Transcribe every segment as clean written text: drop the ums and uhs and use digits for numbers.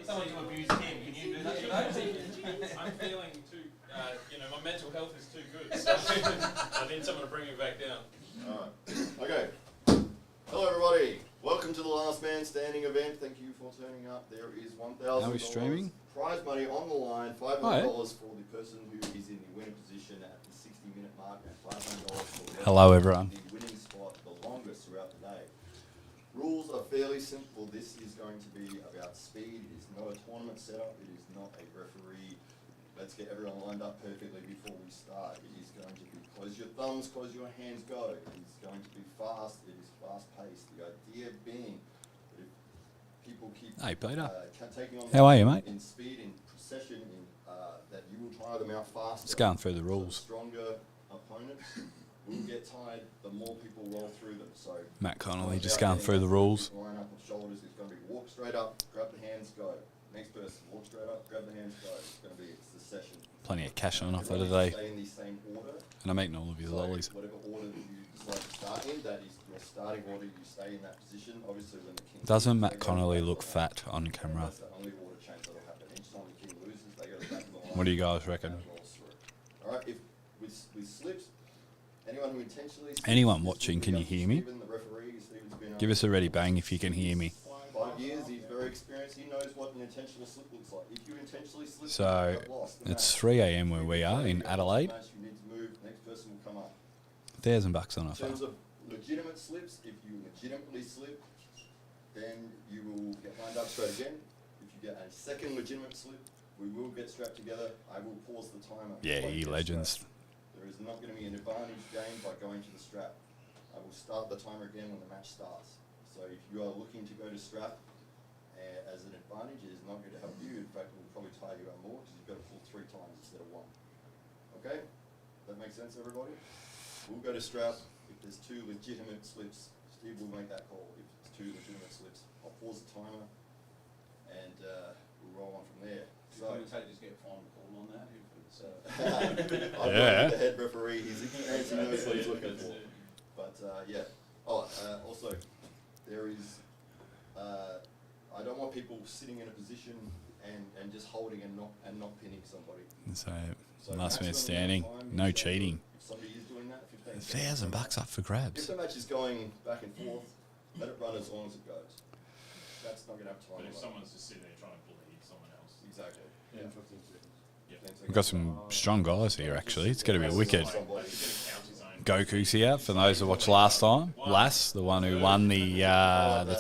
need someone to abuse him. Can you do that today? I'm feeling too, my mental health is too good. So I need someone to bring me back down. Alright. Okay. Hello everybody. Welcome to the Last Man Standing event. Thank you for turning up. There is $1,000 Are we streaming? prize money on the line. $500 for the person who is in the winning position at the 60-minute mark, and $500 for the Hello, everyone. The winning spot the longest throughout the day. Rules are fairly simple. This is going to be about speed. It is not a tournament setup. It is not a referee. Let's get everyone lined up perfectly before we start. It is going to be close your thumbs, close your hands, go. It is going to be fast. It is fast paced. The idea being that if people keep taking on How are you, mate? in speed, in procession, that you will tire them out faster. Just going through the rules. So stronger opponents will get tired the more people roll through them. So Matt Connolly just going through the rules. Line up of shoulders is going to be walk straight up, grab the hands, go. Next person, walk straight up, grab the hands, go. It's going to be the session. Plenty of cash on offer Everybody today. stay in the same order. And I'm eating all of his lollies. Whatever order that you decide to start in, that is your starting order. You stay in that position. Obviously, when the king Doesn't Matt Connolly look fat on camera? That's the only order change that'll happen. Each time the king loses, they go back to the line. What do you guys reckon? All right. If with slips, anyone who intentionally Anyone watching, can you hear me? Stephen, the referee, Stephen's been Give us a ready bang if you can hear me. 5 years. He's very experienced. He knows what an intentional slip looks like. If you intentionally slip, So you get lost. it's 3 a.m. where we are in Adelaide. You need to move. Next person will come up. $1,000 on In offer. terms of legitimate slips, if you legitimately slip, then you will get lined up straight again. If you get a second legitimate slip, we will get strapped together. I will pause the timer. Yeah, Once you get legends. strapped. There is not going to be an advantage gained by going to the strap. I will start the timer again when the match starts. So if you are looking to go to strap as an advantage, it is not going to help you. In fact, it will probably tire you out more because you've got to pull 3 times instead of 1. Okay? That makes sense, everybody? We'll go to strap. If there's 2 legitimate slips, Steve will make that call. If it's 2 legitimate slips, I'll pause the timer and we'll roll on from there. So commentators get final call on that. If it's, I've Yeah. got the head referee. He's experienced. He knows what he's looking for. But yeah. Oh, also, there is. I don't want people sitting in a position and just holding and not pinning somebody. So last man standing, no cheating. If somebody is doing that, 15 $1,000 up for If grabs. the match is going back and forth, let it run as long as it goes. That's not going to have time. But if someone's just sitting there trying to bully someone else. Exactly. yeah, 15 seconds. We've got some strong guys here, actually. It's going to be wicked. Goku's here, for those that watched last time. Lass, the one who won the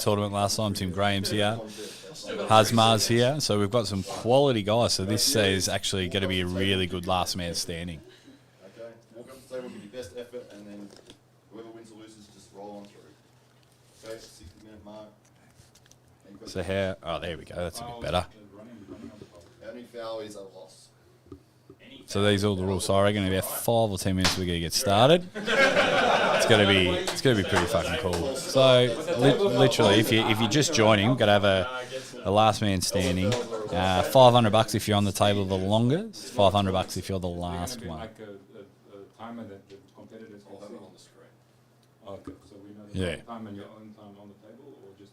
tournament last time. Tim Graham's here. Hazmar's here. So we've got some quality guys. So this is actually going to be a really good last man standing. Okay, walk up the table, give your best effort, and then whoever wins or loses, just roll on through. Okay, 60-minute mark. So how? Oh, there we go. That's a bit better. Any foul is a loss. So these are all the rules. So I reckon in about 5 or 10 minutes we're going to get started. It's going to be pretty fucking cool. So literally, if you're just joining, we're going to have a last man standing. $500 if you're on the table the longest. $500 if you're the last one. Like a timer that the competitors I'll can have see. it on the screen. Okay, so we know Yeah. the time and your own time on the table, or just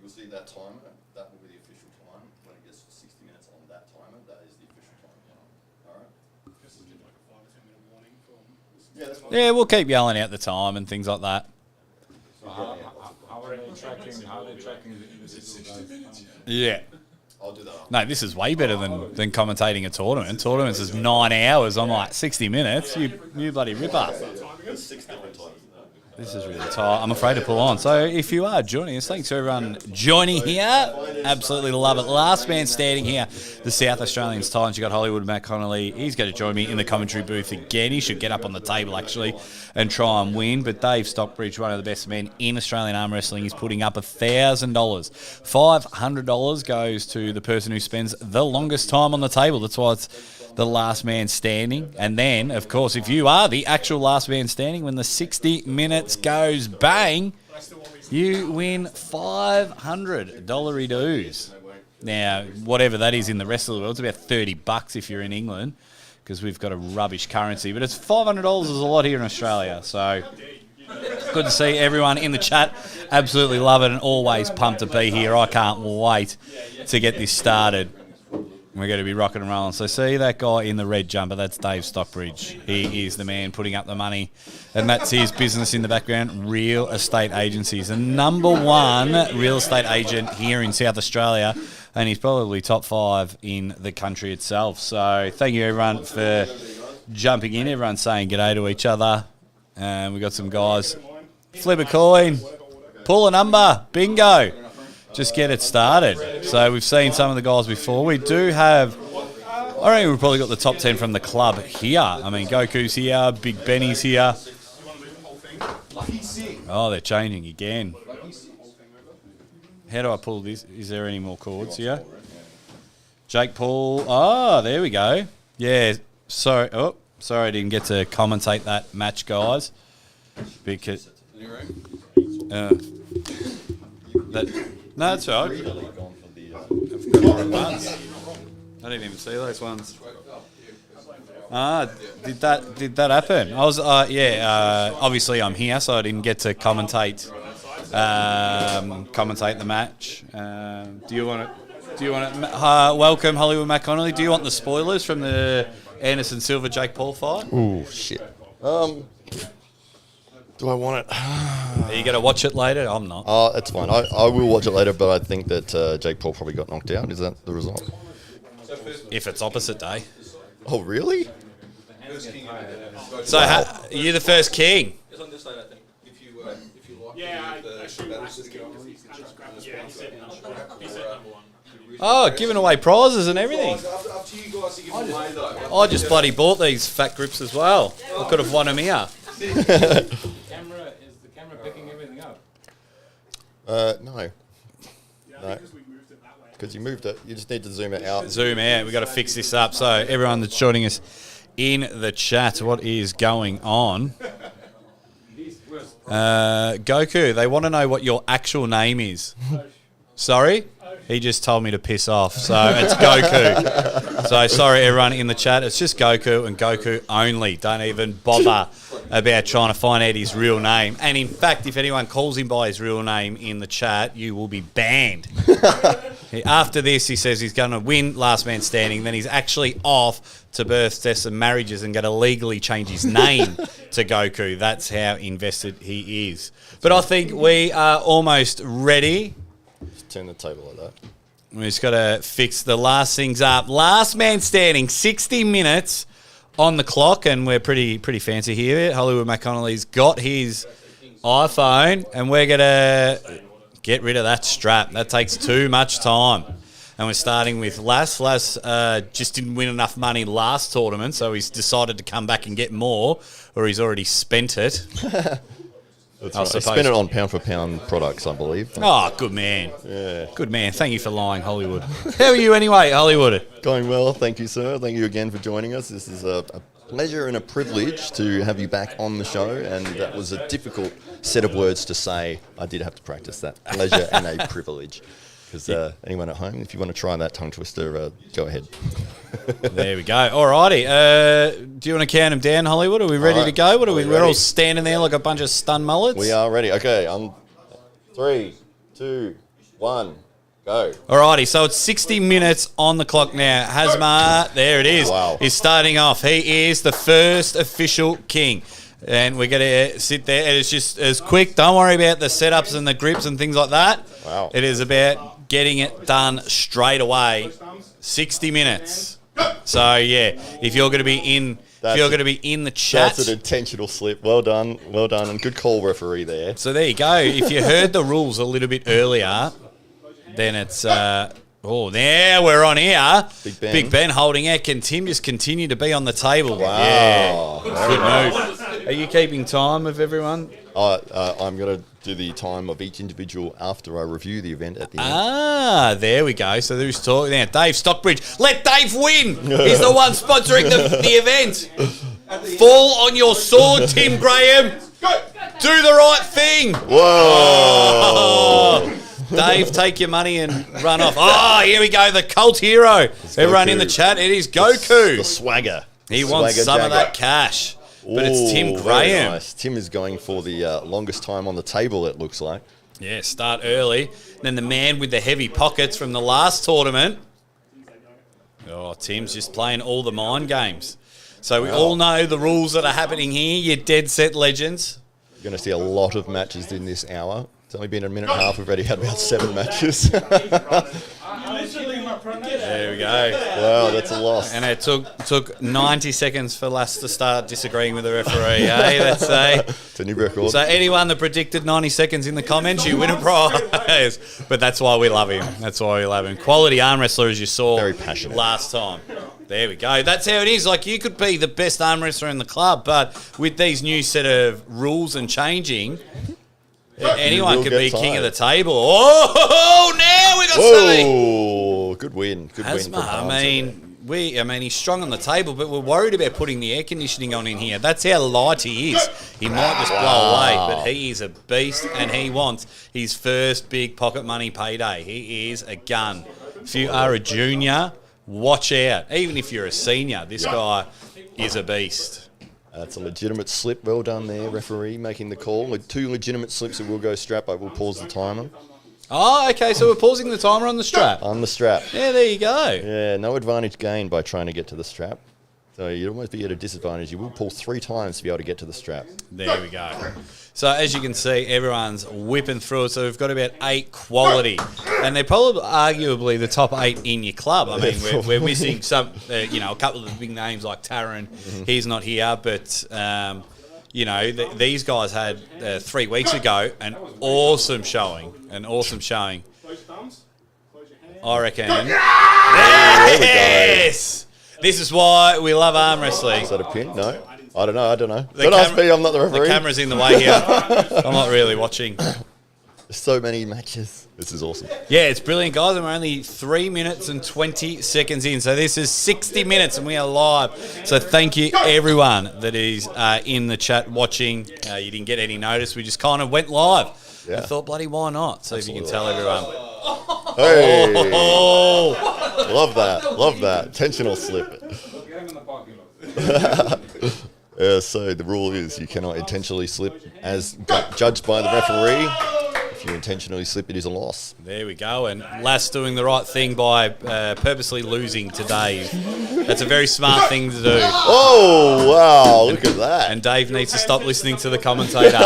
You'll see that timer. That will be the official time. When it gets to 60 minutes on that timer, that is the official time. All right. Just give like a 5 or 10 minute warning from. Yeah, that's fine. Yeah, we'll keep yelling out the time and things like that. So how are they tracking? How are they tracking the individual guys? Yeah. I'll do that. After. No, this is way better than commentating a tournament. Tournaments is 9 hours. I'm like 60 minutes. You bloody ripper. There's 6 different times. This is really tight. I'm afraid to pull on. So if you are joining us, thanks to everyone joining here. Absolutely love it. Last man standing here, the South Australians Titans. You got Hollywood, Matt Connolly. He's going to join me in the commentary booth again. He should get up on the table actually and try and win. But Dave Stockbridge, one of the best men in Australian arm wrestling, is putting up $1,000. $500 goes to the person who spends the longest time on the table. That's why it's the last man standing. And then, of course, if you are the actual last man standing, when the 60 minutes goes bang, you win $500 dues. Now, whatever that is in the rest of the world, it's about $30 if you're in England, because we've got a rubbish currency. But it's $500 is a lot here in Australia. So Good to see everyone in the chat. Absolutely love it and always pumped to be here. I can't wait to get this started. We're going to be rocking and rolling. So see that guy in the red jumper? That's Dave Stockbridge. He is the man putting up the money. And that's his business in the background, Real Estate Agencies. The number one real estate agent here in South Australia. And he's probably top 5 in the country itself. So thank you, everyone, for jumping in. Everyone's saying g'day to each other. And we've got some guys. Flip a coin. Pull a number. Bingo. Just get it started. So we've seen some of the guys before. We do have, I reckon we've probably got the top 10 from the club here. I mean, Goku's here, Big Benny's here. Oh, they're changing again. How do I pull this? Is there any more cords here? Jake Paul. Oh, there we go. Yeah, sorry. Oh, sorry I didn't get to commentate that match, guys. Because... No, that's all right. I didn't even see those ones. Did that happen? I was obviously I'm here, so I didn't get to commentate the match. Do you want to welcome Hollywood Matt Connolly? Do you want the spoilers from the Anderson Silva Jake Paul fight? Ooh, shit. Do I want it? Are you going to watch it later? I'm not. It's fine. I will watch it later, but I think that Jake Paul probably got knocked out. Is that the result? If it's opposite day. Oh, really? So you're the first king. It's on this side, I think. If you like Oh, giving away prizes and everything. Up to you guys to give them away, though. I just bloody bought these fat grips as well. I could have won them here. Is the camera picking everything up? No. Yeah, because we moved it that way. Because you moved it. You just need to zoom it out. Zoom out. We've got to fix this up. So everyone that's joining us in the chat, what is going on? Goku, they want to know what your actual name is. Sorry? He just told me to piss off. So it's Goku. So sorry, everyone in the chat. It's just Goku and Goku only. Don't even bother about trying to find out his real name. And in fact, if anyone calls him by his real name in the chat, you will be banned. After this, he says he's going to win Last Man Standing. Then he's actually off to births, deaths and marriages and going to legally change his name to Goku. That's how invested he is. But I think we are almost ready. Just turn the table like that. We just got to fix the last things up. Last Man Standing, 60 minutes on the clock, and we're pretty fancy here. Hollywood Matt Connolly's got his iPhone, and we're going to get rid of that strap. That takes too much time. And we're starting with Lass. Lass just didn't win enough money last tournament, so he's decided to come back and get more, or he's already spent it. That's right. I spent it on pound-for-pound products, I believe. Oh, good man. Yeah. Good man. Thank you for lying, Hollywood. How are you anyway, Hollywood? Going well. Thank you, sir. Thank you again for joining us. This is a pleasure and a privilege to have you back on the show, and that was a difficult set of words to say. I did have to practice that. Pleasure and a privilege. Because anyone at home, if you want to try that tongue twister, go ahead. There we go. Alrighty. Do you want to count them down, Hollywood? Are we ready to go? What are we? We're all standing there like a bunch of stunned mullets. We are ready. Okay. 3, 2, 1, go. Alrighty. So it's 60 minutes on the clock now. Hazma, there it is. Wow. He's starting off. He is the first official king. And we're going to sit there. And it's just as quick. Don't worry about the setups and the grips and things like that. Wow. It is about getting it done straight away. 60 minutes. So yeah, if you're going to be in the chat, That's an intentional slip. Well done, and good call, referee there. So there you go. If you heard the rules a little bit earlier, then it's there we're on here. Big Ben holding out. Can Tim just continue to be on the table? Wow. Yeah. Good move. Are you keeping time of everyone? I'm going to do the time of each individual after I review the event at the end. There we go. So there's talk now. Dave Stockbridge. Let Dave win. He's the one sponsoring the event. Fall on your sword, Tim Graham. Do the right thing. Whoa. Dave, take your money and run off. Oh, here we go. The cult hero. Everyone in the chat, it is Goku. The swagger. He wants some of that cash. but it's Tim Ooh, very Graham. nice. Tim is going for the longest time on the table, it looks like. Yeah, start early. Then the man with the heavy pockets from the last tournament. Oh, Tim's just playing all the mind games. So we all know the rules that are happening here. You're dead set legends. You're going to see a lot of matches in this hour. It's only been a minute and a half. We've already had about 7 matches. There we go. Wow, that's a loss. And it took 90 seconds for Lass to start disagreeing with the referee, eh? Let's say. It's a new record. So anyone that predicted 90 seconds in the comments, you win a prize. But that's why we love him. That's why we love him. Quality arm wrestler, as you saw Very passionate. last time. There we go. That's how it is. Like, you could be the best arm wrestler in the club, but with these new set of rules and changing, anyone will could get be king of the tired. table. Oh, now we got something. Whoa, good win. Good win. Asma, I mean, he's strong on the table, but we're worried about putting the air conditioning on in here. That's how light he is. He might just blow away, but he is a beast, and he wants his first big pocket money payday. He is a gun. If you are a junior, watch out. Even if you're a senior, this guy is a beast. That's a legitimate slip. Well done there, referee, making the call. With 2 legitimate slips, it will go strap. I will pause the timer. Oh, okay, so we're pausing the timer on the strap. On the strap. Yeah, there you go. Yeah, no advantage gained by trying to get to the strap. So you'd almost be at a disadvantage. You will pull 3 times to be able to get to the strap. There we go. So as you can see, everyone's whipping through it. So we've got about 8 quality, and they're probably arguably the top 8 in your club. I mean, we're missing some, a couple of the big names like Taran. He's not here, but these guys had 3 weeks ago an awesome showing. Close your thumbs. Close your hands. I reckon. There we go. Yes. This is why we love arm wrestling. Is that a pin? No? I don't know. Don't ask me. I'm not the referee. The camera's in the way here. I'm not really watching. There's so many matches. This is awesome. Yeah, it's brilliant, guys, and we're only 3 minutes and 20 seconds in. So this is 60 minutes, and we are live. So thank you, everyone that is in the chat watching. You didn't get any notice. We just kind of went live. Yeah. I thought, bloody, why not? So if you can tell everyone. Hey! Oh, Love that. Love that. Intentional slip. Get him in the parking lot. So the rule is you cannot intentionally slip as judged by the referee. If you intentionally slip, it is a loss. there we go. And Lass doing the right thing by purposely losing to Dave. That's a very smart thing to do. Oh, wow. Look at that. And Dave needs to stop listening to the commentator.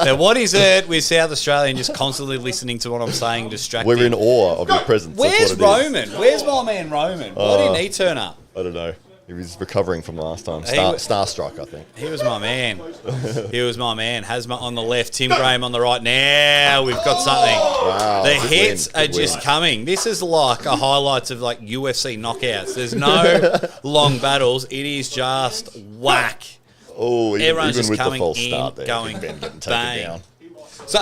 Now, what is it with South Australian just constantly listening to what I'm saying, distracting? We're in awe of your presence. That's Where's what it is. Roman? Where's my man Roman? Why didn't he turn up? I don't know. He was recovering from last time. He was- Starstruck, I think. He was my man. He was my man. Hazma on the left, Tim Graham on the right. Now we've got something. Wow. The good hits win, are good just win. coming. This is like a highlights of like UFC knockouts. There's no long battles. It is just whack. Oh, Everyone's even just with the coming false in, start there. going Ben getting taken bang. down. So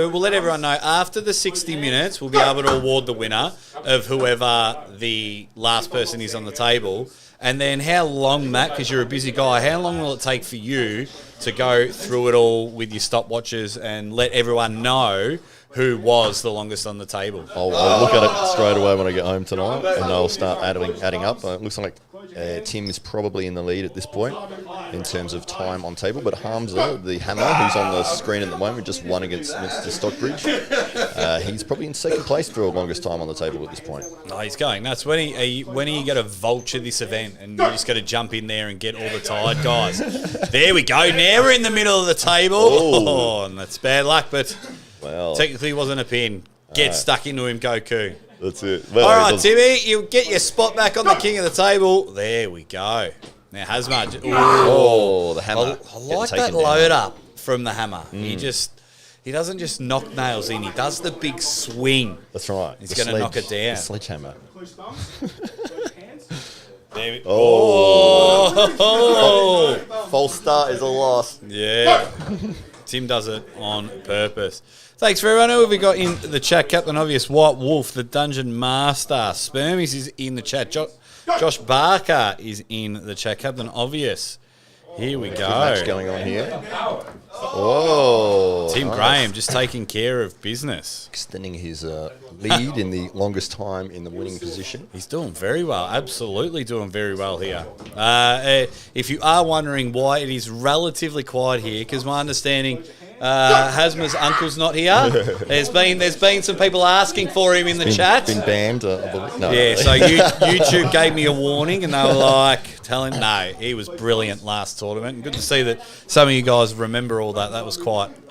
we'll let everyone know, after the 60 minutes, we'll be able to award the winner of whoever the last person is on the table. And then how long, Matt, because you're a busy guy, how long will it take for you to go through it all with your stopwatches and let everyone know who was the longest on the table? I'll look at it straight away when I get home tonight, and I'll start adding up. It looks like Tim is probably in the lead at this point in terms of time on table, but Hamza, the hammer, who's on the screen at the moment, just won against Mr. Stockbridge. He's probably in second place for the longest time on the table at this point. No, he's going nuts. When are you going to vulture this event and you're just going to jump in there and get all the tired guys? There we go. Now we're in the middle of the table. Oh, and that's bad luck, but Well, technically wasn't a pin. Get stuck into him, Goku. that's it. Well, All he right, does- Timmy, you get your spot back on the king of the table. There we go. Now, Hazma. Oh, the hammer. I getting like that taken down. load up from the hammer. He doesn't just knock nails in. He does the big swing. That's right. He's The gonna knock sledge- it down. The sledgehammer. Close your thumbs. Close your hands. There we, Oh. False start is a loss. Yeah. Tim does it on purpose. Thanks for everyone. Who have we got in the chat? Captain Obvious, White Wolf, the Dungeon Master. Spermies is in the chat. Josh Barker is in the chat. Captain Obvious. Here we Good match go. going on here. Whoa. Tim nice. Graham just taking care of business. Extending his lead in the longest time in the winning position. He's doing very well. Absolutely doing very well here. If you are wondering why it is relatively quiet here, because my understanding, Hasma's uncle's not here. There's been some people asking for him in the chat. Been banned. No. Yeah, so YouTube gave me a warning, and they were like, telling no, he was brilliant last tournament. And good to see that some of you guys remember all that. That was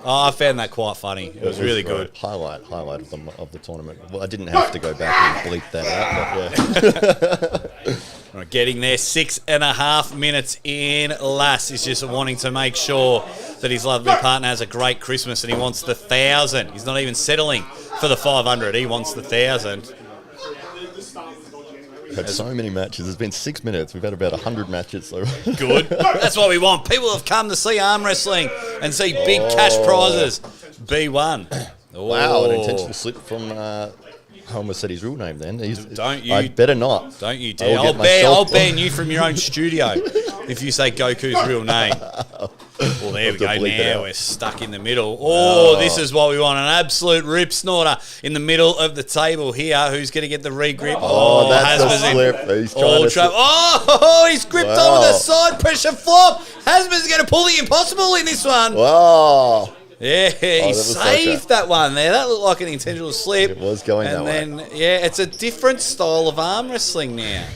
I found that quite funny. It was really good. Highlight of the tournament. Well, I didn't have to go back and bleep that out, but yeah. Right, getting there, 6.5 minutes in. Lass is just wanting to make sure that his lovely partner has a great Christmas, and he wants the 1,000. He's not even settling for the 500. He wants the 1,000. We've had so many matches. It's been 6 minutes. We've had about 100 matches. So Good. That's what we want. People have come to see arm wrestling and see big cash prizes. B1. Wow, an intentional slip from... I almost said his real name then. Don't you? I better not. Don't you dare. I'll ban you from your own studio if you say Goku's real name. Well, there we go. Now we're stuck in the middle. Oh, this is what we want. An absolute rip snorter in the middle of the table here. Who's going to get the regrip? Oh, that's a slip. He's trying to slip. Oh, he's gripped on with a side pressure flop. Hasman's going to pull the impossible in this one. Wow. Yeah, he saved that one there. That looked like an intentional slip. It was going that way. And then, it's a different style of arm wrestling now.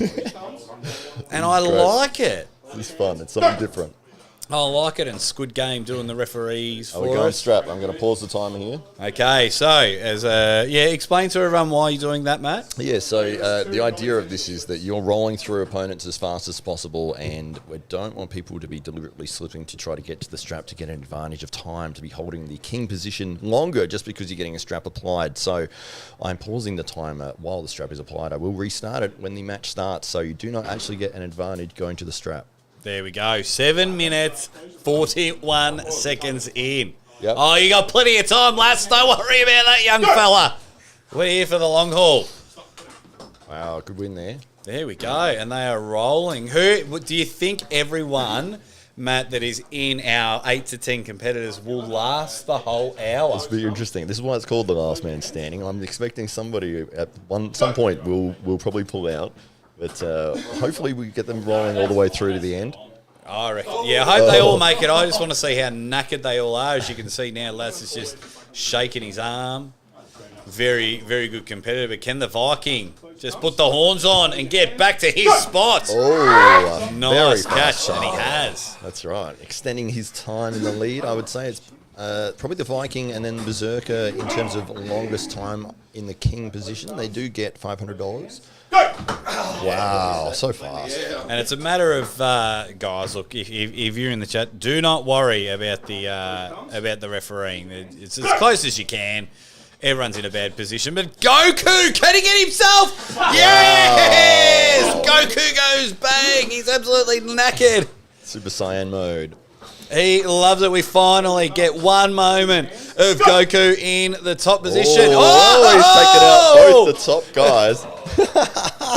And I like it. It's fun. It's something different. I like it. And Squid Game doing the referees for Are we going us. strap? I'm going to pause the timer here. Okay, so, explain to everyone why you're doing that, Matt. Yeah, so the idea of this is that you're rolling through opponents as fast as possible, and we don't want people to be deliberately slipping to try to get to the strap to get an advantage of time, to be holding the king position longer just because you're getting a strap applied. So I'm pausing the timer while the strap is applied. I will restart it when the match starts, so you do not actually get an advantage going to the strap. There we go. 7 minutes, 41 seconds in. Yep. Oh, you got plenty of time, lass. Don't worry about that, young fella. We're here for the long haul. Wow, good win there. There we go. And they are rolling. Who do you think everyone, Matt, that is in our 8 to 10 competitors will last the whole hour? It's very interesting. This is why it's called the last man standing. I'm expecting somebody at some point will probably pull out. But hopefully we get them rolling all the way through to the end. I reckon. Yeah, I hope they all make it. I just want to see how knackered they all are. As you can see now, Lass is just shaking his arm. Very, very good competitor. But can the Viking just put the horns on and get back to his spot? Oh, nice very catch, and he has. That's right. Extending his time in the lead, I would say it's probably the Viking and then Berserker in terms of longest time in the king position. They do get $500. Wow, so fast. And it's a matter of, guys, look, if you're in the chat, do not worry about the refereeing. It's as close as you can. Everyone's in a bad position. But Goku, can he get himself? Wow. Yes! Goku goes bang. He's absolutely knackered. Super Saiyan mode. He loves it. We finally get one moment of Goku in the top position. Oh, he's taken out both the top guys.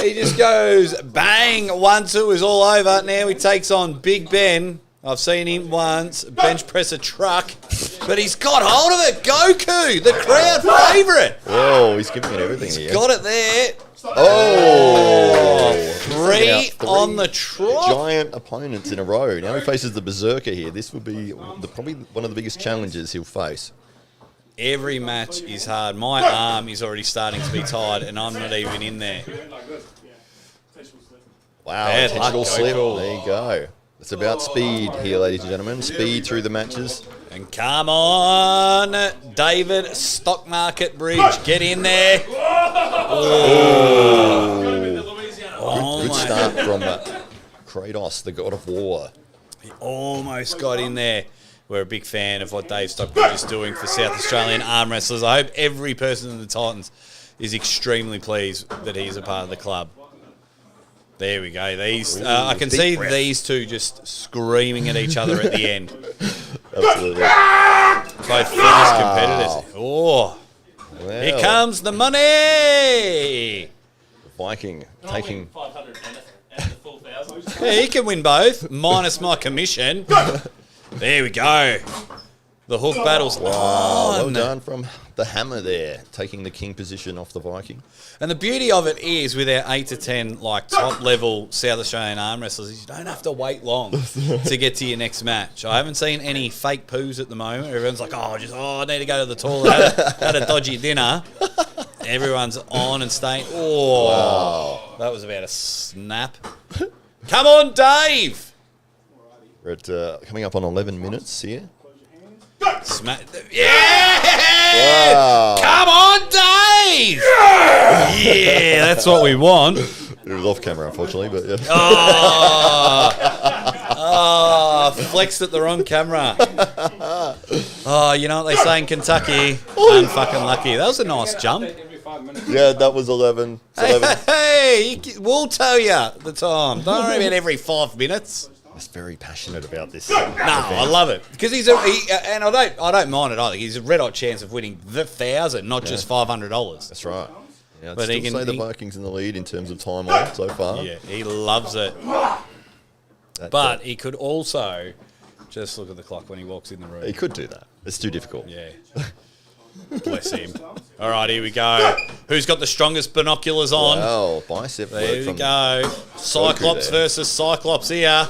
He just goes bang. 1-2 is all over. Now he takes on Big Ben. I've seen him once bench press a truck, but he's got hold of it. Goku, the crowd favourite. Whoa, he's giving it everything here. Got it there. Oh, 3 on the trot. Giant opponents in a row. Now he faces the Berserker here. This will be probably one of the biggest challenges he'll face. Every match is hard. My arm is already starting to be tired, and I'm not even in there. Wow, intentional slip. There you go. It's about speed here, ladies and gentlemen. Speed through the matches. And come on, David Stock Market Bridge. Get in there. Oh. Good start from Kratos, the god of war. He almost got in there. We're a big fan of what Dave Stockbridge is doing for South Australian arm wrestlers. I hope every person in the Titans is extremely pleased that he's a part of the club. There we go. These I can see these two just screaming at each other at the end. Absolutely. Both fierce competitors. Oh, well, here comes the money. Viking taking 500 and the full 1,000. Yeah, he can win both, minus my commission. There we go. The hook battle's Well on. done from the hammer there, taking the king position off the Viking. And the beauty of it is, with our 8 to 10 like top level South Australian arm wrestlers, is you don't have to wait long to get to your next match. I haven't seen any fake poos at the moment. Everyone's like, I need to go to the toilet. Had a dodgy dinner. Everyone's on and staying. Oh, That was about a snap. Come on, Dave. We're at coming up on 11 minutes here. Yeah! Wow. Come on, Dave! Yeah, that's what we want. It was off camera, unfortunately, but yeah. Flexed at the wrong camera. Oh, you know what they say in Kentucky? Unfucking lucky. That was a nice jump. Every 5 minutes. Yeah, that was 11. It's 11. Hey, we'll tell you the time. Don't worry about every 5 minutes. He's very passionate about this. No, I love it because and I don't mind it either. He's a red hot chance of winning the 1,000, not just $500. That's right. Yeah, I'd But still he can- say the he- Vikings in the lead in terms of time on so far. Yeah, he loves it. But he could also just look at the clock when he walks in the room. he could do that. It's too difficult. Yeah. Bless him. All right, here we go. Who's got the strongest binoculars on? Wow, bicep There work we from go. Cyclops there. versus Cyclops here.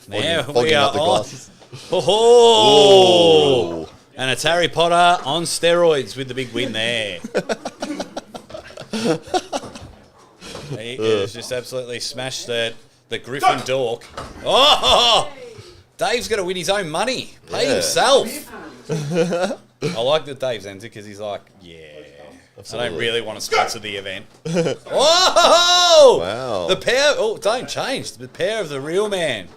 Now fogging we are up the on. glasses. Oh, and it's Harry Potter on steroids with the big win there. He has just absolutely smashed the Griffin Dork. Oh, Dave's going to win his own money. Pay Yeah. himself. I like that Dave's entered because he's like, I don't Absolutely. really want to sponsor the event. Whoa! Wow. The pair. Oh, don't change. The pair of the real man.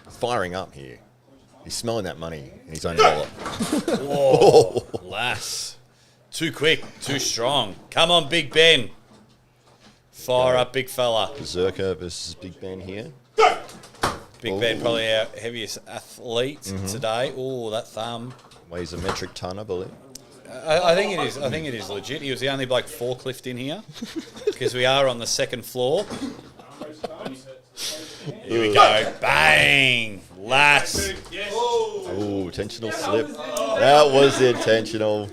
Firing up here. He's smelling that money in his own wallet. Whoa, lass. Too quick, too strong. Come on, Big Ben. Fire up, big fella. Berserker versus Big Ben here. Big Ben, probably our heaviest athlete today. Oh, that thumb. Weighs a metric ton, I believe. I think it is. I think it is legit. He was the only bloke forklift in here because we are on the second floor. Here we go. Bang, lass. Oh, intentional slip. That was intentional.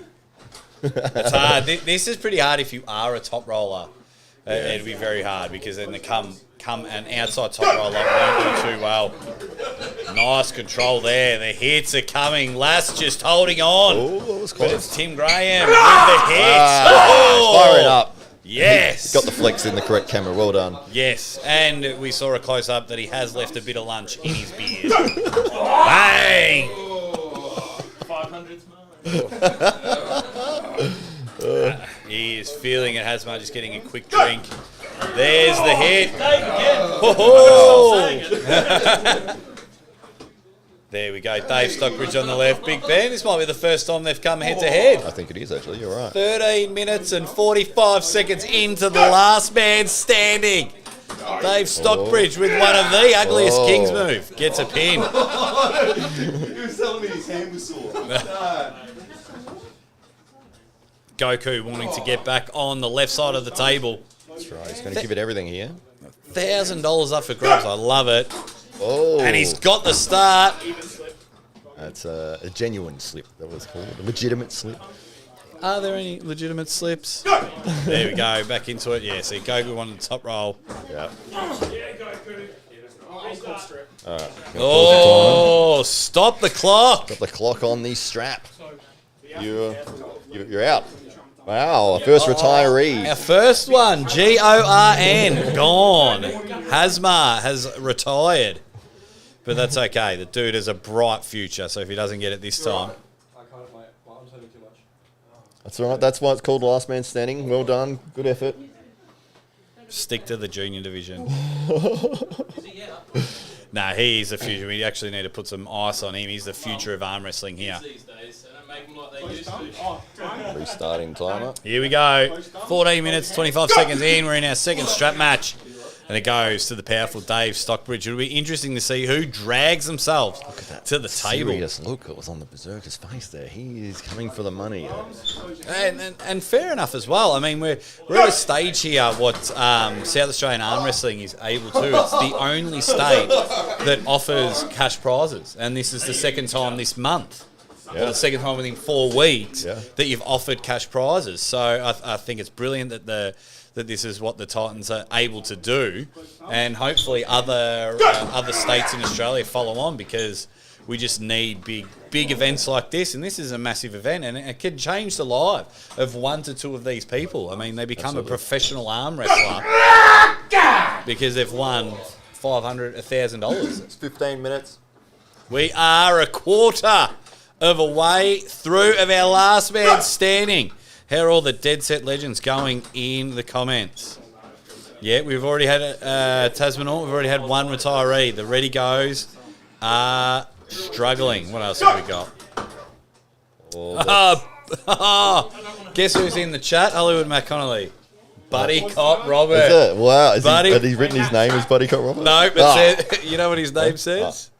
It's hard. This is pretty hard if you are a top roller. It'd be very hard because then the come an outside top roller won't do too well. Nice control there. The hits are coming. Lass just holding on. Oh, that was But close. it's Tim Graham with the hits. Firing up. Yes. Got the flex in the correct camera. Well done. Yes, and we saw a close-up that he has left a bit of lunch in his beard. Bang! 500 He is feeling it. Hasma just getting a quick drink. There's the hit. Oh! There we go. Dave Stockbridge on the left. Big Ben. This might be the first time they've come head-to-head. I think it is, actually. You're right. 13 minutes and 45 seconds into the last man standing. Dave Stockbridge with one of the ugliest Oh. Kings move. Gets a pin. He was telling me his hand was sore. Goku wanting to get back on the left side of the table. That's right. He's going to give it everything here. $1,000 up for grabs. I love it. Oh. And he's got the start. That's a genuine slip, that was called. A legitimate slip. Are there any legitimate slips? There we go. Back into it. Yeah, see, Goku wanted the top roll. Yeah. Oh, stop the clock. Got the clock on the strap. You're out. Wow, a first retiree. Our first one, Gorn, gone. Hasma has retired. But that's okay. The dude has a bright future, so if he doesn't get it this time. That's all right. That's why it's called Last Man Standing. Well done. Good effort. Stick to the junior division. Nah, he's the future. We actually need to put some ice on him. He's the future of arm wrestling here. these days. They don't make them like they used to. Restarting timer. Here we go. 14 minutes, 25 seconds in. We're in our second strap match. And it goes to the powerful Dave Stockbridge. It'll be interesting to see who drags themselves to the table. Serious look that was on the Berserker's face there. He is coming for the money. And fair enough as well. I mean, we're at a stage here what South Australian arm wrestling is able to. It's the only state that offers cash prizes. And this is the second time this month or the second time within 4 weeks Yeah. that you've offered cash prizes. So I think it's brilliant that that this is what the Titans are able to do, and hopefully other states in Australia follow on, because we just need big events like this, and this is a massive event, and it can change the life of 1 to 2 of these people. I mean, they become a professional arm wrestler because they've won $500, $1,000. It's 15 minutes. We are a quarter of a way through of our last man standing. How are all the Dead Set Legends going in the comments? Yeah, we've already had Tasmanaut. We've already had one retiree. The Ready Goes are struggling. What else have we got? Guess who's in the chat? Hollywood Matt Connolly. Buddy Cop Robert. Is it? Wow. Has he written his name as Buddy Cop Robert? No, but said, you know what his name says?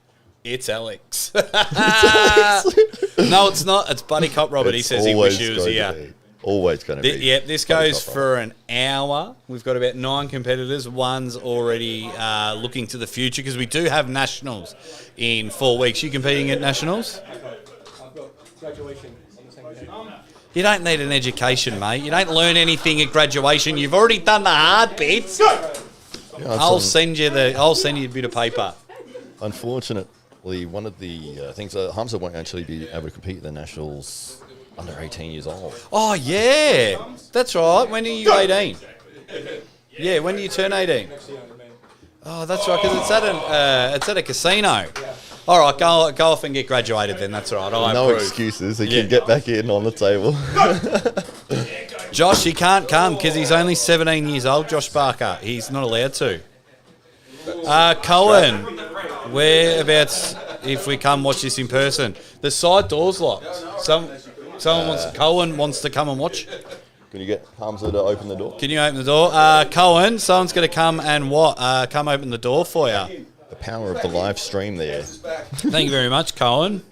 It's Alex. No, it's not. It's Buddy Cop Robert. He says he wishes he was here. Always going to be. Yep, this goes for an hour. We've got about 9 competitors. One's already looking to the future, because we do have nationals in 4 weeks. You competing at nationals? I've got graduation on the same day. You don't need an education, mate. You don't learn anything at graduation. You've already done the hard bits. Yeah, I'll send you a bit of paper. Unfortunately, one of the things Hamza won't actually be able to compete at the nationals under 18 years old. Oh yeah, that's right. When are you 18? Yeah, when do you turn 18? Oh, that's right, because it's at a casino. All right, go off and get graduated then. That's all right. I No approve. excuses. He can get back in on the table. Josh, he can't come because he's only 17 years old. Josh Barker, he's not allowed to. Cohen, whereabouts if we come watch this in person? The side door's locked. Cohen wants to come and watch. Can you get Hamza to open the door? Can you open the door? Cohen, someone's going to come and come open the door for you. The power of the live stream there. Thank you very much, Cohen.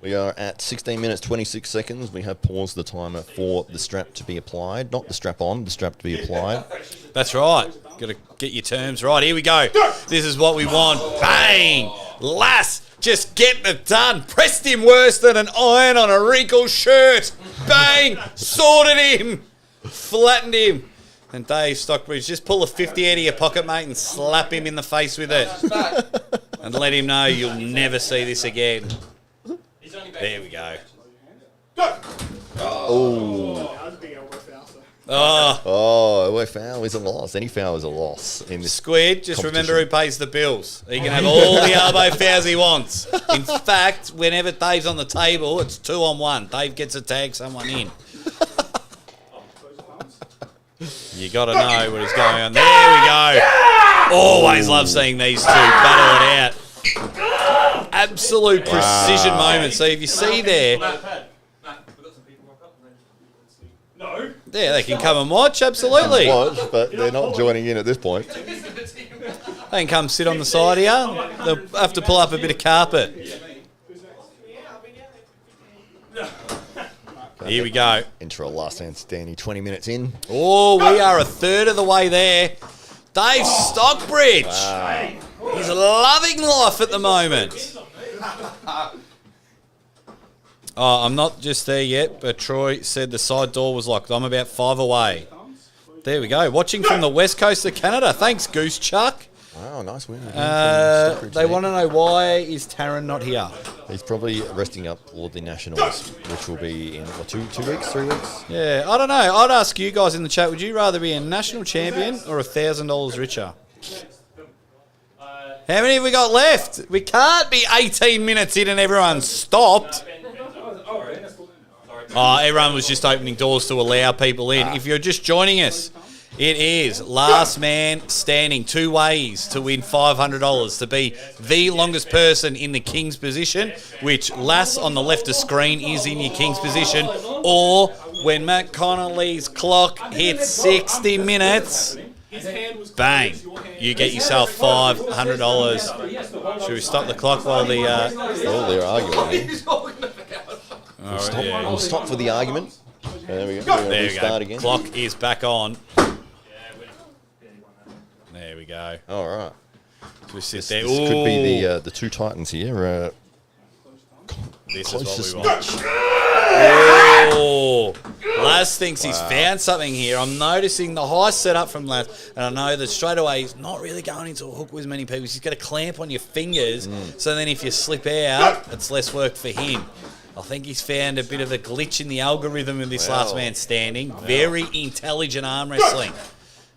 We are at 16 minutes 26 seconds. We have paused the timer for the strap to be applied. Not the strap on, the strap to be applied. That's right. Got to get your terms right. Here we go. This is what we want. Bang! Lass, just getting it done. Pressed him worse than an iron on a wrinkled shirt. Bang! Sorted him. Flattened him. And Dave Stockbridge, just pull a 50 out of your pocket, mate, and slap him in the face with it. And let him know you'll never see this again. There we go. Oh. A foul is a loss. Any foul is a loss in this Squid, just remember who pays the bills. He can have all the elbow fouls he wants. In fact, whenever Dave's on the table, it's 2-on-1. Dave gets to tag someone in. You got to know what is going on. There we go. Always love seeing these two battle it out. Absolute precision moment. So if you see there, yeah, they can come and watch. Absolutely, watch, but they're not joining in at this point. they can come sit on the side here. They'll have to pull up a bit of carpet. Here we go. Intro last man standing 20 minutes in. Oh, we are a third of the way there. Dave Stockbridge. Wow. He's loving life at the moment. Oh, I'm not just there yet, but Troy said the side door was locked. I'm about 5 away. There we go. Watching from the west coast of Canada. Thanks, Goose Chuck. Wow, nice win. They want to know, why is Taryn not here? He's probably resting up for the Nationals, which will be in, what, 2 weeks, 3 weeks? Yeah, I don't know. I'd ask you guys in the chat, would you rather be a national champion or $1,000 richer? How many have we got left? We can't be 18 minutes in and everyone's stopped. Oh, everyone was just opening doors to allow people in. If you're just joining us, it is last man standing. 2 ways to win $500, to be the longest person in the king's position, which Lass on the left of screen is in your king's position, or when Matt Connolly's clock hits 60 minutes, bang, you get yourself $500. Should we stop the clock while the... Oh, they're arguing. Yeah. We'll stop for the argument. There we go. There we start go. again. Clock is back on. There we go. All right. We sit This there. could be the 2 Titans here. This Close is to what we want. smash. Oh, Laz thinks he's found something here. I'm noticing the high setup from Laz, and I know that straight away he's not really going into a hook with many people. He's got a clamp on your fingers, so then if you slip out, it's less work for him. I think he's found a bit of a glitch in the algorithm of this last man standing. Very intelligent arm wrestling.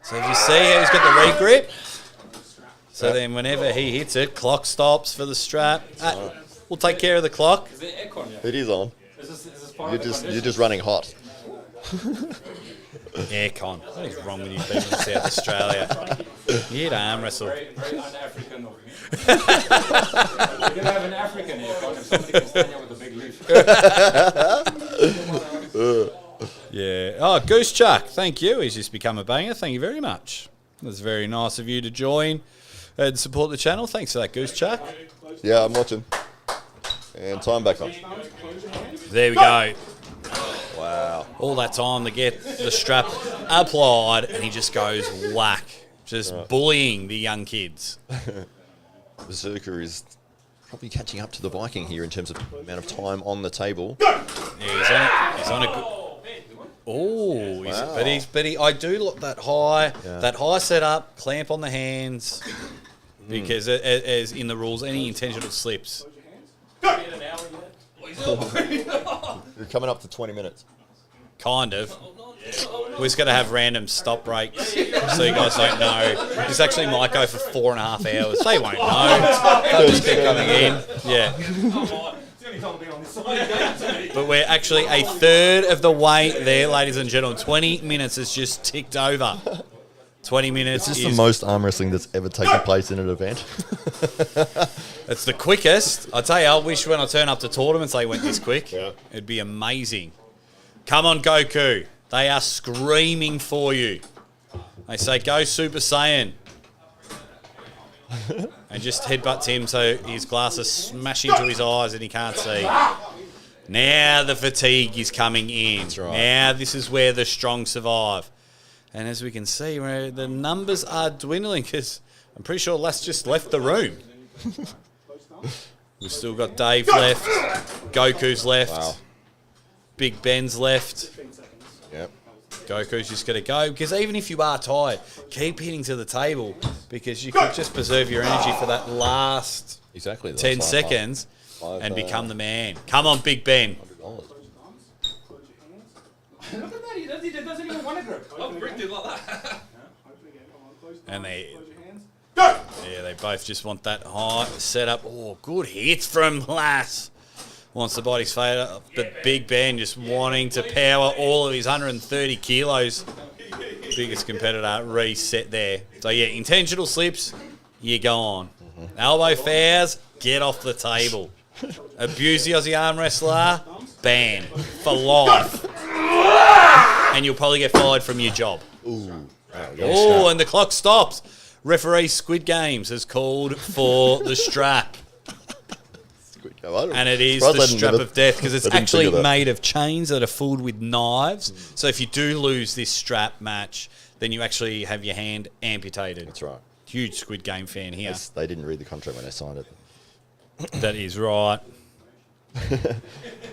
So if you see how he's got the regrip, so then whenever he hits it, clock stops for the strap. We'll take care of the clock. Is it aircon? It is on. Is this part You're of the just you're just running hot. Aircon. What is wrong with you people in South Australia? You here to arm wrestle. Very un-African of you. We're going to have an African aircon if somebody can stand here with a big leaf. Yeah. Oh, Goose Chuck, thank you. He's just become a banger. Thank you very much. That's very nice of you to join and support the channel. Thanks for that, Goose Chuck. Yeah, I'm watching. And time back on. There we go. Wow. All that time to get the strap applied, and he just goes whack. Just bullying the young kids. Berserker is probably catching up to the Viking here in terms of amount of time on the table. Yeah, he's on a good... Oh, Wow. I do look that high setup, clamp on the hands, because as in the rules, any intentional slips. You're coming up to 20 minutes. Kind of. We're just going to have random stop breaks so you guys don't know. This actually might go for 4.5 hours. They won't know. They'll just keep coming in. Yeah. But we're actually a third of the way there, ladies and gentlemen. 20 minutes has just ticked over. 20 minutes Is is... this the most arm wrestling that's ever taken place in an event? It's the quickest. I tell you, I wish when I turn up to tournaments they went this quick. Yeah. It'd be amazing. Come on, Goku. They are screaming for you. They say, go Super Saiyan. And just headbutts him so his glasses smash into his eyes and he can't see. Now the fatigue is coming in. That's right. Now this is where the strong survive. And as we can see, the numbers are dwindling because I'm pretty sure Les just left the room. We've still got Dave left. Goku's left. Wow. Big Ben's left. Yep. Goku's just going to go. Because even if you are tired, keep hitting to the table because you could just preserve your energy for that last Exactly. 10 seconds and become the man. Come on, Big Ben. $100. Look at that, he doesn't even want to grip. I've bricked it like that. And they both just want that high setup. Oh, good hits from Lass. Wants the body's fade up, but Big Ben just wanting to power all of his 130 kilos. Biggest competitor reset there. So yeah, intentional slips, you go on. Elbow fouls, get off the table. Abuse the Aussie arm wrestler, ban for life. And you'll probably get fired from your job. Oh, and the clock stops. Referee Squid Games has called for the strap. And it is the strap of death because it's actually made of chains that are filled with knives. So if you do lose this strap match, then you actually have your hand amputated. That's right. Huge Squid Game fan here. Yes, they didn't read the contract when they signed it. That is right.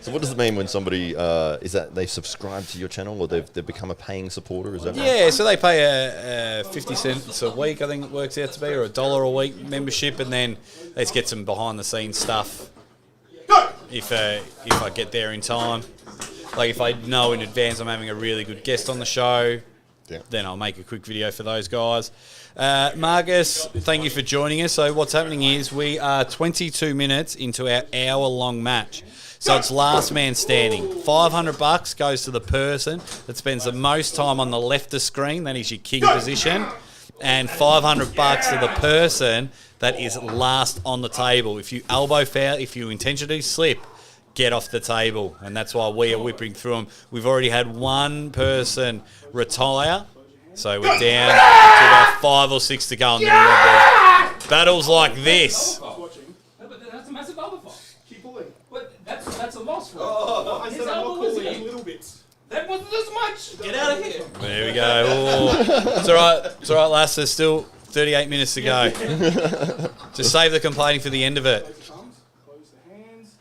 So what does it mean when somebody, is that they subscribe to your channel or they've become a paying supporter? Is that right? Yeah, so they pay a 50 cents a week, I think it works out to be, or $1 a week membership, and then they just get some behind-the-scenes stuff if I get there in time. Like if I know in advance I'm having a really good guest on the show, then I'll make a quick video for those guys. Marcus, thank you for joining us. So what's happening is we are 22 minutes into our hour-long match. So it's last man standing. $500 goes to the person that spends the most time on the left of the screen. That is your king position. And $500 to the person that is last on the table. If you elbow foul, if you intentionally slip, get off the table. And that's why we are whipping through them. We've already had one person retire. So we're down to about 5 or 6 to go on the leaderboard. Battles like this. That's a massive elbow fall. Keep pulling. But that's a loss for him. I His said I'm not elbow was pulling in. little bits. That wasn't as much. Get out of here. There we go. Oh. It's all right. It's all right, lass. There's still 38 minutes to go. Just save the complaining for the end of it. Close the hands.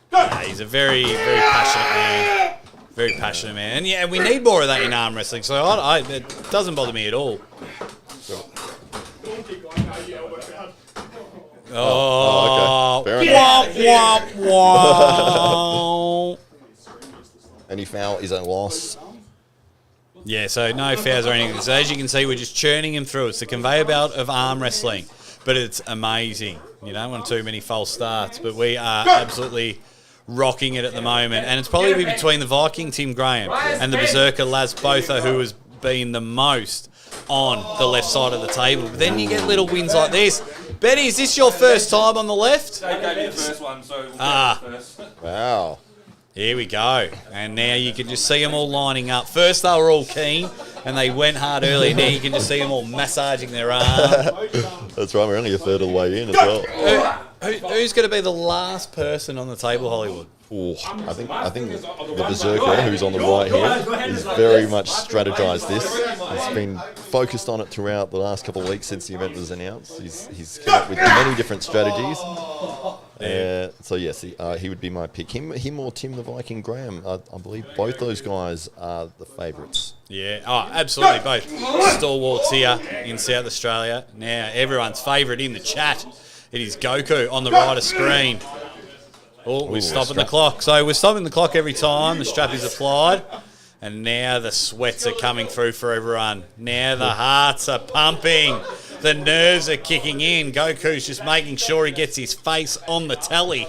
He's a very, very passionate man. Very passionate man. And yeah, we need more of that in arm wrestling. So it doesn't bother me at all. Oh, okay. Fair Womp, womp, womp. Any foul is a loss. Yeah, so no fouls or anything. So as you can see, we're just churning him through. It's the conveyor belt of arm wrestling, but it's amazing. You don't want too many false starts, but we are absolutely rocking it at the moment. And it's probably between the Viking Tim Graham and the Berserker Laz Botha who has been the most on the left side of the table. But then you get little wins like this. Betty, is this your first time on the left? They gave me the first one, so we'll get it first. Wow. Here we go. And now you can just see them all lining up. First they were all keen and they went hard early. Now you can just see them all massaging their arm. That's right, we're only a third of the way in as well. Who's going to be the last person on the table, Hollywood? Ooh, I think the Berserker, who's on the right here, is very much strategized this. He's been focused on it throughout the last couple of weeks since the event was announced. He's come up with many different strategies. So yes, he would be my pick. Him or Tim the Viking Graham. I believe both those guys are the favourites. Yeah, absolutely both stalwarts here in South Australia. Now everyone's favourite in the chat. It is Goku on the right of screen. Oh, we're stopping the clock. So we're stopping the clock every time the strap is applied. And now the sweats are coming through for everyone. Now the hearts are pumping. The nerves are kicking in. Goku's just making sure he gets his face on the telly.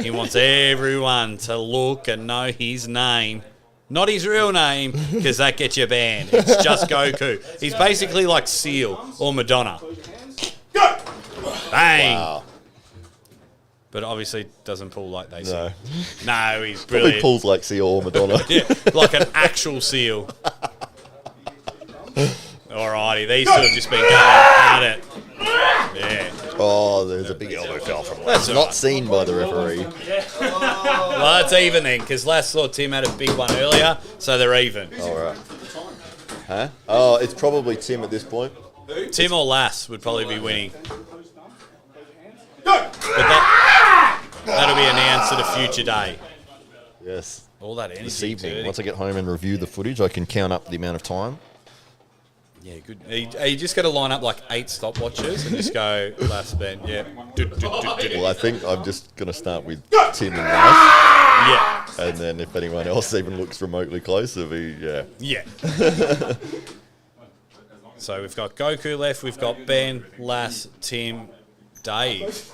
He wants everyone to look and know his name. Not his real name, because that gets you banned. It's just Goku. He's basically like Seal or Madonna. Bang! Wow. But obviously doesn't pull like they No. say. No, he's Probably brilliant. pulls like Seal or Madonna. Yeah, like an actual seal. Alrighty, these two have just been going at it. Yeah. Oh, there's a big elbow foul from That's Laz. Not seen by the referee. Well, that's even then, because last saw Tim had a big one earlier, so they're even. All right. Huh? Oh, it's probably Tim at this point. Tim or Lass would probably be winning. But that'll be announced at a future day. Yes. All that energy. This evening, dirty. once I get home and review the footage, I can count up the amount of time. Yeah, good. Are you just going to line up like 8 stopwatches and just go last bend? Yeah. Well, I think I'm just going to start with Tim and Laz. Yeah. And then if anyone else even looks remotely close, it'll be, yeah. Yeah. So we've got Goku left, we've got Ben, Lass, Tim, Dave.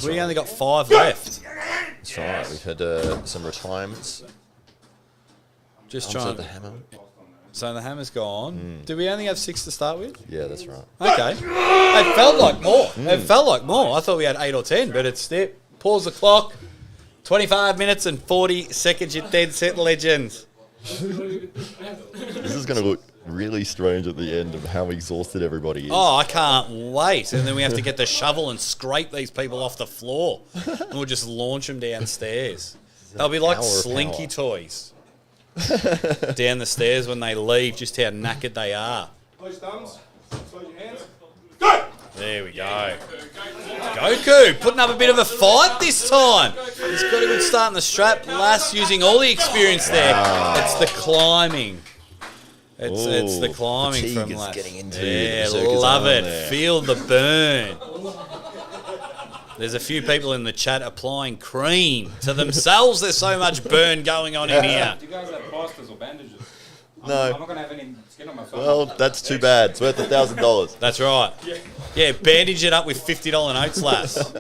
We only got 5 left. That's right. We've had some retirements. Just Arms trying. at the hammer. So the hammer's gone. Did we only have 6 to start with? Yeah, that's right. Okay. It felt like more. It felt like more. I thought we had 8 or 10, but it's there. Pause the clock. 25 minutes and 40 seconds, you dead set legends. This is going to look really strange at the end of how exhausted everybody is. Oh, I can't wait. And then we have to get the shovel and scrape these people off the floor. And we'll just launch them downstairs. They'll be like Power of slinky power. toys. Down the stairs when they leave, just how knackered they are. Close thumbs. Close your hands. There we go. Goku putting up a bit of a fight this time. He's got a good start in the strap. Lass using all the experience there. It's the climbing. It's the climbing fatigue from is Lass. getting into the Yeah, Berserker's love arm it. there. Feel the burn. There's a few people in the chat applying cream to themselves. There's so much burn going on in here. Do you guys have plasters or bandages? No. I'm not going to have any skin on my face. Well, that's too bad. It's worth $1,000. That's right. Yeah, bandage it up with $50 notes, Lass.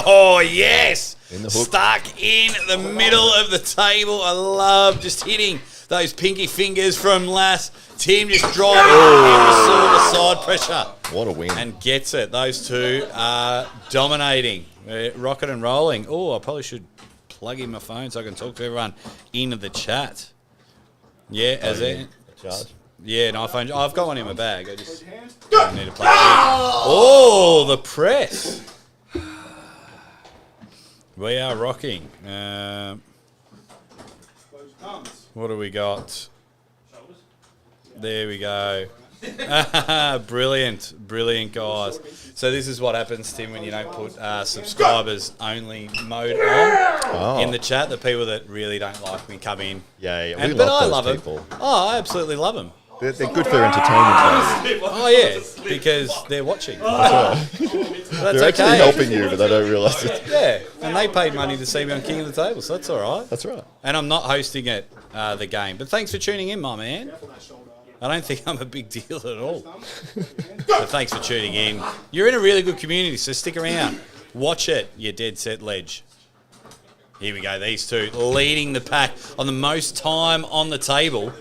Oh, yes! In the hook. Stuck in the middle of the table. I love just hitting those pinky fingers from Lass. Tim just driving every sort of side pressure. What a win. And gets it. Those two are dominating. Rocking and rolling. Oh, I probably should plug in my phone so I can talk to everyone in the chat. Yeah, as it. Charge. Yeah, an iPhone. Oh, I've got one in my bag. I just don't need to plug it in. Oh, the press. We are rocking. What do we got? There we go. Brilliant, guys. So this is what happens, Tim, when you don't put subscribers only mode on in the chat. The people that really don't like me come in. Yeah. But I love them. Oh, I absolutely love them. They're good for entertainment. Oh yeah, because they're watching. That's They're actually helping you, but they don't realise it. Yeah, and they paid money to see me on King of the Table, so that's all right. That's right. And I'm not hosting it, the game. But thanks for tuning in, my man. I don't think I'm a big deal at all. But thanks for tuning in. You're in a really good community, so stick around. Watch it, you dead set ledge. Here we go, these two leading the pack on the most time on the table.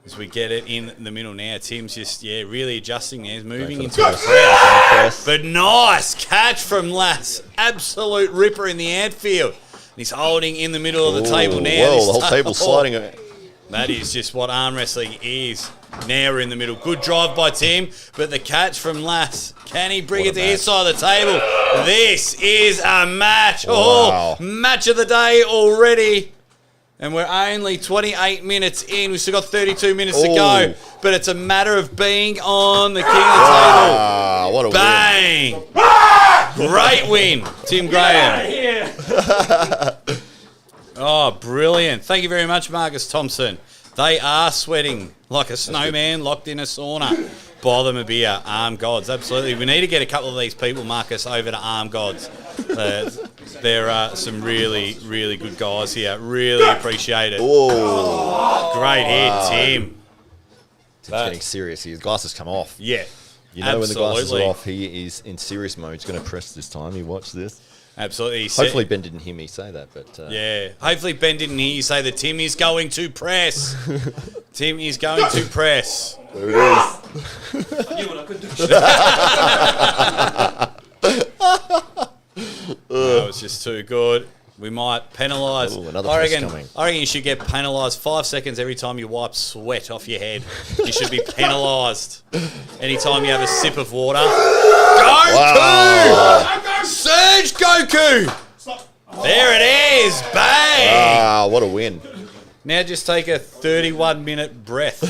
As we get it in the middle now, Tim's just, really adjusting there. He's moving into the press. But nice catch from Lass. Absolute ripper in the outfield. He's holding in the middle of the table now. Well, the whole table's sliding. That is just what arm wrestling is. Now we're in the middle. Good drive by Tim, but the catch from Lass. Can he bring it to his side of the table? This is a match. Wow. Oh, match of the day already. And we're only 28 minutes in. We've still got 32 minutes to go. But it's a matter of being on the king of the table. What a Bang! Win. Great win, Tim Graham. Oh, brilliant. Thank you very much, Marcus Thompson. They are sweating like a snowman locked in a sauna. Buy them a beer. Arm Gods, absolutely. We need to get a couple of these people, Marcus, over to Arm Gods. There are some really, really good guys here. Really appreciate it. Great hit, Tim. Tim's getting serious. His glasses come off. Yeah. You know when the glasses are off, he is in serious mode. He's going to press this time. You watch this. Absolutely. Hopefully Ben didn't hear me say that, but yeah. Hopefully Ben didn't hear you say that Tim is going to press. Tim is going to press. There it is. I knew what I could do. That was just too good. We might penalise. I reckon you should get penalised 5 seconds every time you wipe sweat off your head. You should be penalised. Anytime you have a sip of water. Goku! Wow. Surge Goku! There it is! Bang! Wow, what a win. Now just take a 31-minute breath.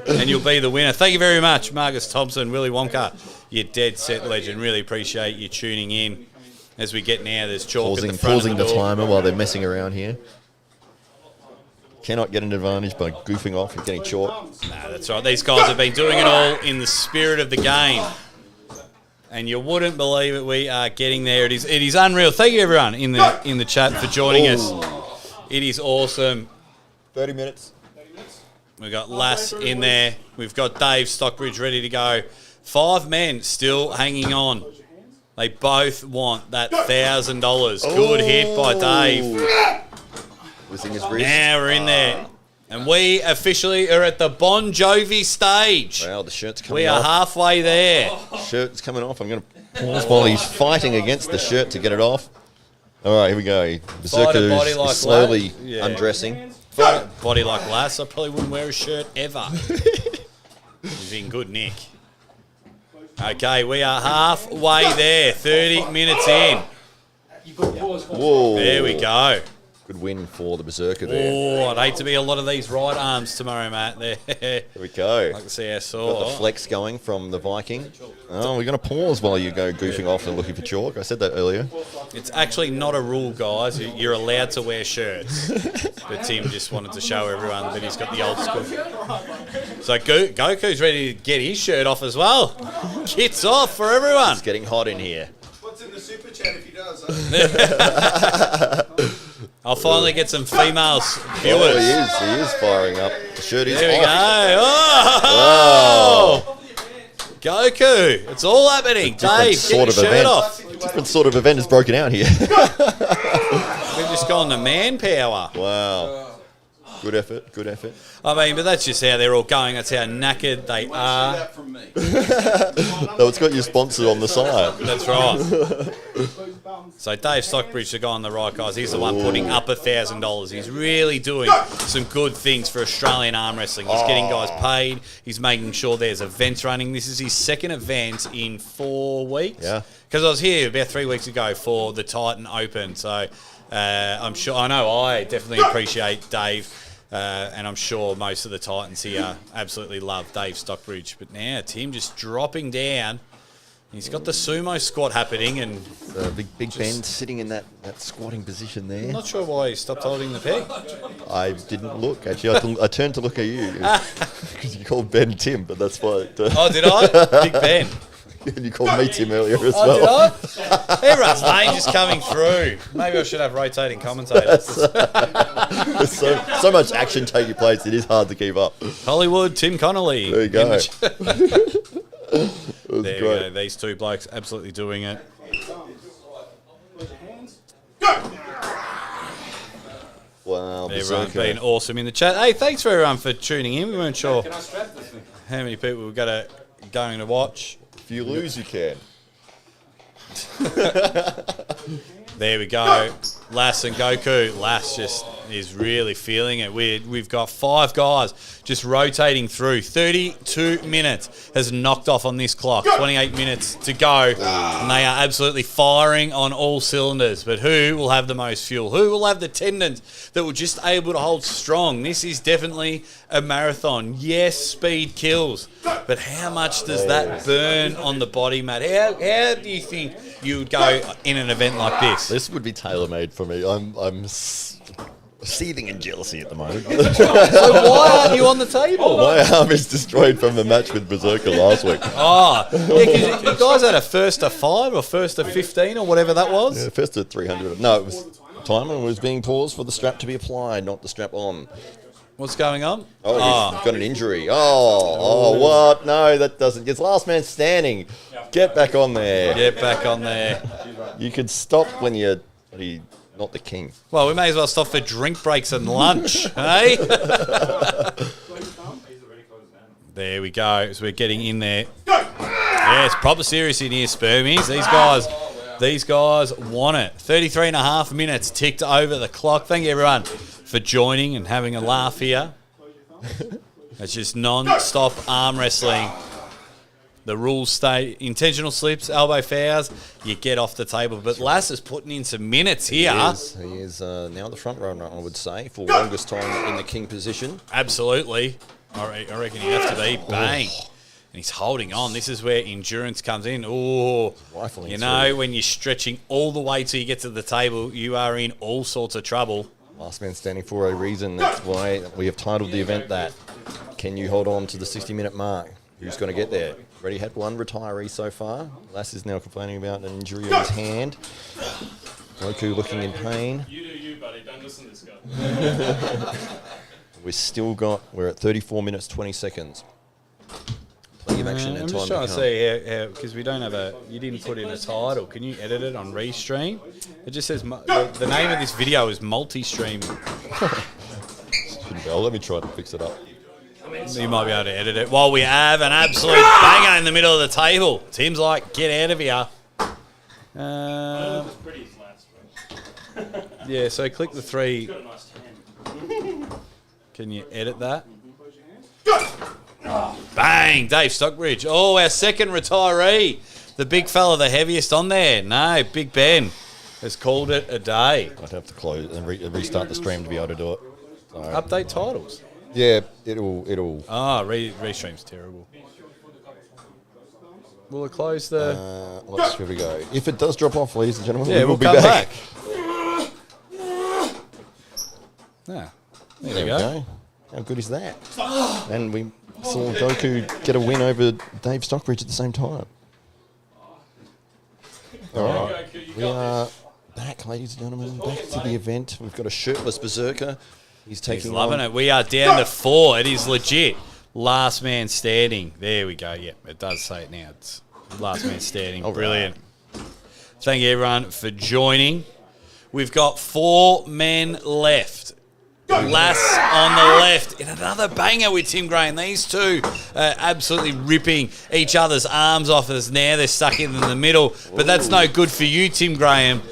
And you'll be the winner. Thank you very much, Marcus Thompson, Willy Wonka. You're dead set legend. Really appreciate you tuning in. As we get now, there's chalk at the front pausing of the door. timer while they're messing around here. Cannot get an advantage by goofing off and getting chalk. Nah, that's right. These guys have been doing it all in the spirit of the game. And you wouldn't believe it. We are getting there. It is unreal. Thank you, everyone, in the chat for joining us. It is awesome. 30 minutes. We've got Lass in there. We've got Dave Stockbridge ready to go. 5 men still hanging on. They both want that $1,000. Good hit by Dave. Losing his wrist. Now we're in there. And we officially are at the Bon Jovi stage. Wow, the shirt's coming off. We are halfway there. Shirt's coming off. I'm going to pause while he's fighting against the shirt to get it off. All right, here we go. Berserker is slowly undressing. Body like Lass. I probably wouldn't wear a shirt ever. He's in good nick. Okay, we are halfway there. 30 minutes in. Whoa. There we go. Good win for the Berserker there. Oh, I'd hate to be a lot of these right arms tomorrow, Matt. There we go. Like to see our sword. Got the flex going from the Viking. Oh, we're going to pause while you go goofing off and looking for chalk. I said that earlier. It's actually not a rule, guys. You're allowed to wear shirts. But Tim just wanted to show everyone that he's got the old school. So Goku's ready to get his shirt off as well. Kits off for everyone. It's getting hot in here. What's in the super chat if he does? I'll finally get some females viewers. Oh, he is firing up. The shirt is There we go. Oh! Wow. Goku. It's all happening. Dave, get your shirt off. Different sort of event has broken out here. We've just gone to manpower. Wow. Good effort, good effort. I mean, but that's just how they're all going. That's how knackered they are. That from me. No, it's got your sponsor on the side. That's right. So Dave Stockbridge, the guy on the right, guys, he's the one putting up $1,000. He's really doing some good things for Australian arm wrestling. He's getting guys paid. He's making sure there's events running. This is his second event in 4 weeks. Yeah. Because I was here about 3 weeks ago for the Titan Open. So I'm sure, I know I definitely appreciate Dave And I'm sure most of the Titans here absolutely love Dave Stockbridge. But now Tim just dropping down. He's got the sumo squat happening, and Big Ben sitting in that squatting position there. I'm not sure why he stopped holding the peg. I didn't look. Actually, I turned to look at you because you called Ben Tim, but that's why. Oh, did I? Big Ben. And you called me Tim earlier as Oh, well. did I? Everyone's name just coming through. Maybe I should have rotating commentators. There's so much action taking place, it is hard to keep up. Hollywood, Tim Connolly. There you go. There was we great. go. These two blokes absolutely doing it. Wow, Everyone's Berserker. been awesome in the chat. Hey, thanks for everyone for tuning in. We weren't sure Can I strap this thing? how many people we've got going to watch. If you lose, you can. There we go. Lass and Goku. Lass just is really feeling it. We've got 5 guys just rotating through. 32 minutes has knocked off on this clock. 28 minutes to go. And they are absolutely firing on all cylinders. But who will have the most fuel? Who will have the tendons that will just able to hold strong? This is definitely a marathon. Yes, speed kills. But how much does that burn on the body, Matt? How do you think you would go in an event like this? This would be tailor-made for me. I'm seething in jealousy at the moment. So why aren't you on the table? My arm is destroyed from the match with Berserker last week. Oh, yeah, because you guys had a first to 5 or first to 15 or whatever that was. Yeah, first at 300. No, it was timer was being paused for the strap to be applied, not the strap on. What's going on? Oh, he's got an injury. Oh, what? No, that doesn't. It's last man standing. Get back on there. Get back on there. You could stop when you're not the king. Well, we may as well stop for drink breaks and lunch, hey? There we go. So we're getting in there. Yes, proper serious in here, Spermies. These guys want it. 33 and a half minutes ticked over the clock. Thank you, everyone, for joining and having a laugh here. It's just non-stop arm wrestling. The rules stay intentional slips, elbow fouls, you get off the table. But Lass is putting in some minutes here. He is now the front runner, I would say, for longest time in the king position. Absolutely. I reckon he has to be. Bang. And he's holding on. This is where endurance comes in. Oh, Rifling you know, through. when you're stretching all the way till you get to the table, you are in all sorts of trouble. Last man standing for a reason. That's why we have titled the event that. Can you hold on to the 60-minute mark? Who's going to get there? Already had one retiree so far. Lass is now complaining about an injury on his hand. Goku looking in pain. You do you, buddy. Don't listen to this guy. We're at 34 minutes, 20 seconds. Plenty of action and I'm time just trying to come. see how because we don't have you didn't put in a title. Can you edit it on Restream? It just says, the name of this video is multi-stream. Let me try to fix it up. You might be able to edit it. While we have an absolute banger in the middle of the table. Tim's like, get out of here. It's pretty flat, Yeah, so click the 3. got a nice tan. Can you edit that? Bang! Dave Stockbridge. Oh, our second retiree. The big fella, the heaviest on there. No, Big Ben has called it a day. I'd have to close and restart the stream to be able to do it. So, Update titles. yeah, it'll. Ah, Restream's terrible. Will it close the... Here we go. If it does drop off, ladies and gentlemen, Yeah, we will we'll be come back. Ah, There there we you go. go. How good is that? And we saw Goku get a win over Dave Stockbridge at the same time. All right. Goku, you We got are this. back, ladies and gentlemen, back to the event. We've got a shirtless Berserker. He's taking He's loving on it. We are down to 4. It is legit. Last man standing. There we go. Yep, it does say it now. It's last man standing. All right. Brilliant. Thank you, everyone, for joining. We've got 4 men left. Lass on the left in another banger with Tim Graham. These two absolutely ripping each other's arms off as now they're stuck in the middle. But that's no good for you, Tim Graham.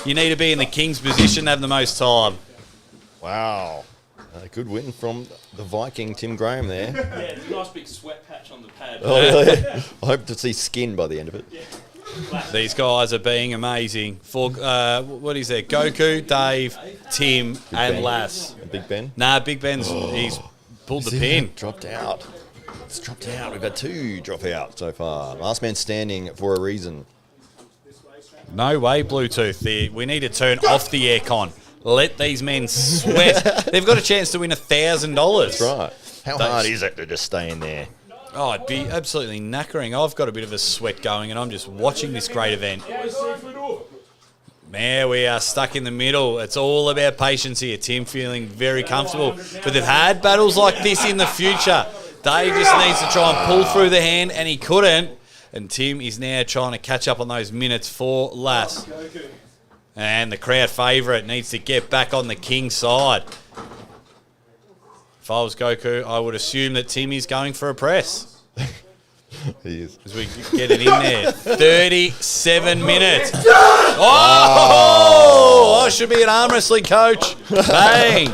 You need to be in the king's position to have the most time. Wow. A good win from the Viking, Tim Graham there. Yeah, it's a nice big sweat patch on the pad. Oh, really? I hope to see skin by the end of it. These guys are being amazing. For what is there? Goku, Dave, Tim, and Ben. Lass. Big Ben. Nah, Big Ben's he's pulled the pin. Dropped out. It's dropped out. We've had 2 drop out so far. Last man standing for a reason. No way, Bluetooth. We need to turn off the aircon. Let these men sweat. They've got a chance to win $1,000. That's right. How hard is it to just stay in there? Oh, it'd be absolutely knackering. I've got a bit of a sweat going, and I'm just watching this great event. Man, we are stuck in the middle. It's all about patience here. Tim feeling very comfortable. But they've had battles like this in the future. Dave just needs to try and pull through the hand, and he couldn't. And Tim is now trying to catch up on those minutes for Lass. And the crowd favourite needs to get back on the king side. If I was Goku, I would assume that Tim is going for a press. He is. As we get it in there. 37 minutes. Oh! I should be an arm wrestling coach. Bang!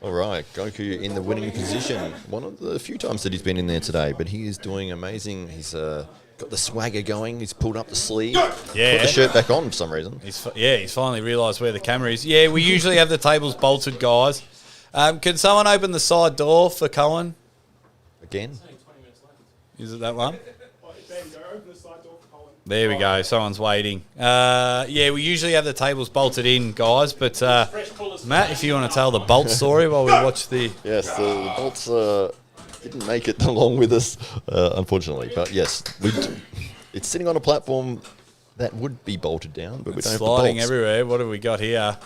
All right, Goku in the winning position. One of the few times that he's been in there today, but he is doing amazing. He's got the swagger going. He's pulled up the sleeve. Yeah. Put the shirt back on for some reason. He's finally realised where the camera is. Yeah, we usually have the tables bolted, guys. Can someone open the side door for Cohen? Again? Is it that one? There we go. Someone's waiting. Yeah, we usually have the tables bolted in, guys. But Matt, if you want to tell the bolt story while we watch the... Yes, the bolts didn't make it along with us, unfortunately. But yes, it's sitting on a platform that would be bolted down, but we don't have the sliding bolts. everywhere. What have we got here?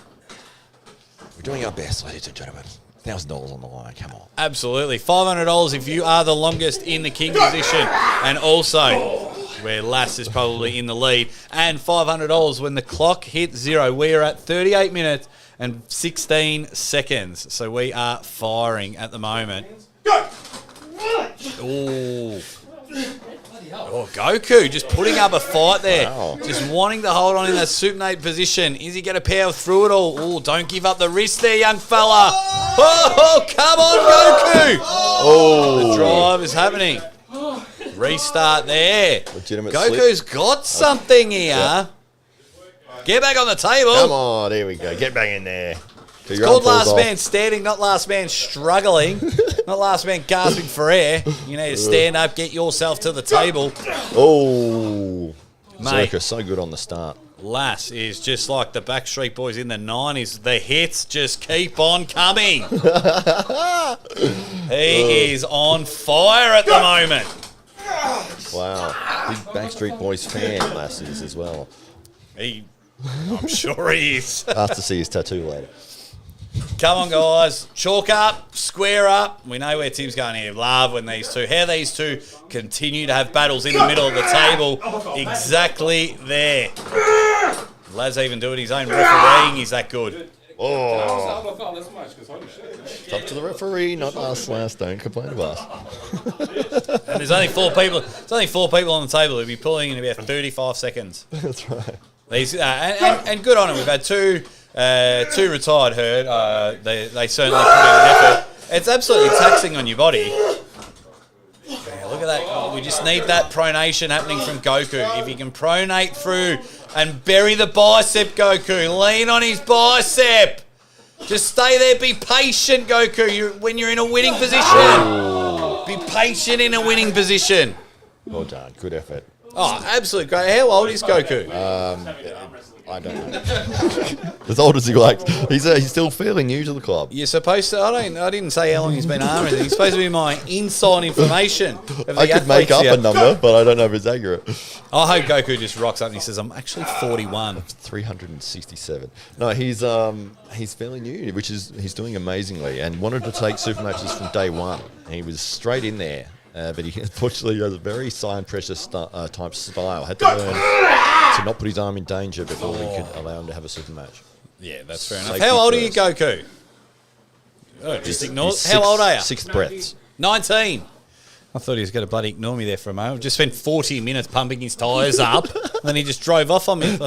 We're doing our best, ladies and gentlemen. $1,000 on the line. Come on. Absolutely. $500 if you are the longest in the king position. And also, where Lass is probably in the lead. And $500 when the clock hits 0. We are at 38 minutes and 16 seconds. So we are firing at the moment. Ooh. Oh, Goku just putting up a fight there. Wow. Just wanting to hold on in that supinate position. Is he going to power through it all? Oh, don't give up the wrist there, young fella. Oh, come on, Goku. Oh. The drive is happening. Restart there. Legitimate Goku's slip. got something here. Get back on the table. Come on, there we go. Get back in there. It's called last man standing, not last man struggling. Not last man gasping for air. You need to stand up, get yourself to the table. Oh. Mate. Circus, so good on the start. Lass is just like the Backstreet Boys in the 90s. The hits just keep on coming. He is on fire at the moment. Wow. Big Backstreet Boys fan, Lass is as well. I'm sure he is. Asked to see his tattoo later. Come on, guys. Chalk up, square up. We know where Tim's going here. Love when these two, how these two continue to have battles in the middle of the table. Exactly there. Lad's even doing his own refereeing. He's that good. Oh. It's up to the referee, not us, Lass. Don't complain to us. And there's only 4 people. There's only 4 people on the table. He'll be pulling in about 35 seconds. That's right. These and good on him. We've had two retired herd. They certainly put in an effort. It's absolutely taxing on your body. Yeah, look at that. We just need that pronation happening from Goku. If he can pronate through and bury the bicep, Goku. Lean on his bicep. Just stay there. Be patient, Goku. When you're in a winning position. Be patient in a winning position. Well done. Good effort. Oh, absolutely great. How old is Goku? I don't know. As old as he likes. He's still fairly new to the club. You're supposed to. I didn't say how long he's been armed. He's supposed to be my inside information. I could make up a number, but I don't know if it's accurate. I hope Goku just rocks up and he says, "I'm actually 41." 367. No, he's fairly new, which is he's doing amazingly, and wanted to take super matches from day one. He was straight in there. But he unfortunately has a very silent pressure type style. Had to learn to not put his arm in danger before we could allow him to have a super match. Yeah, that's fair enough. Safety How old are you, first. Goku? Oh, just ignore. He's How old are you? Sixth breaths. 19. I thought he was going to bloody ignore me there for a moment. Just spent 40 minutes pumping his tyres up, and then he just drove off on me.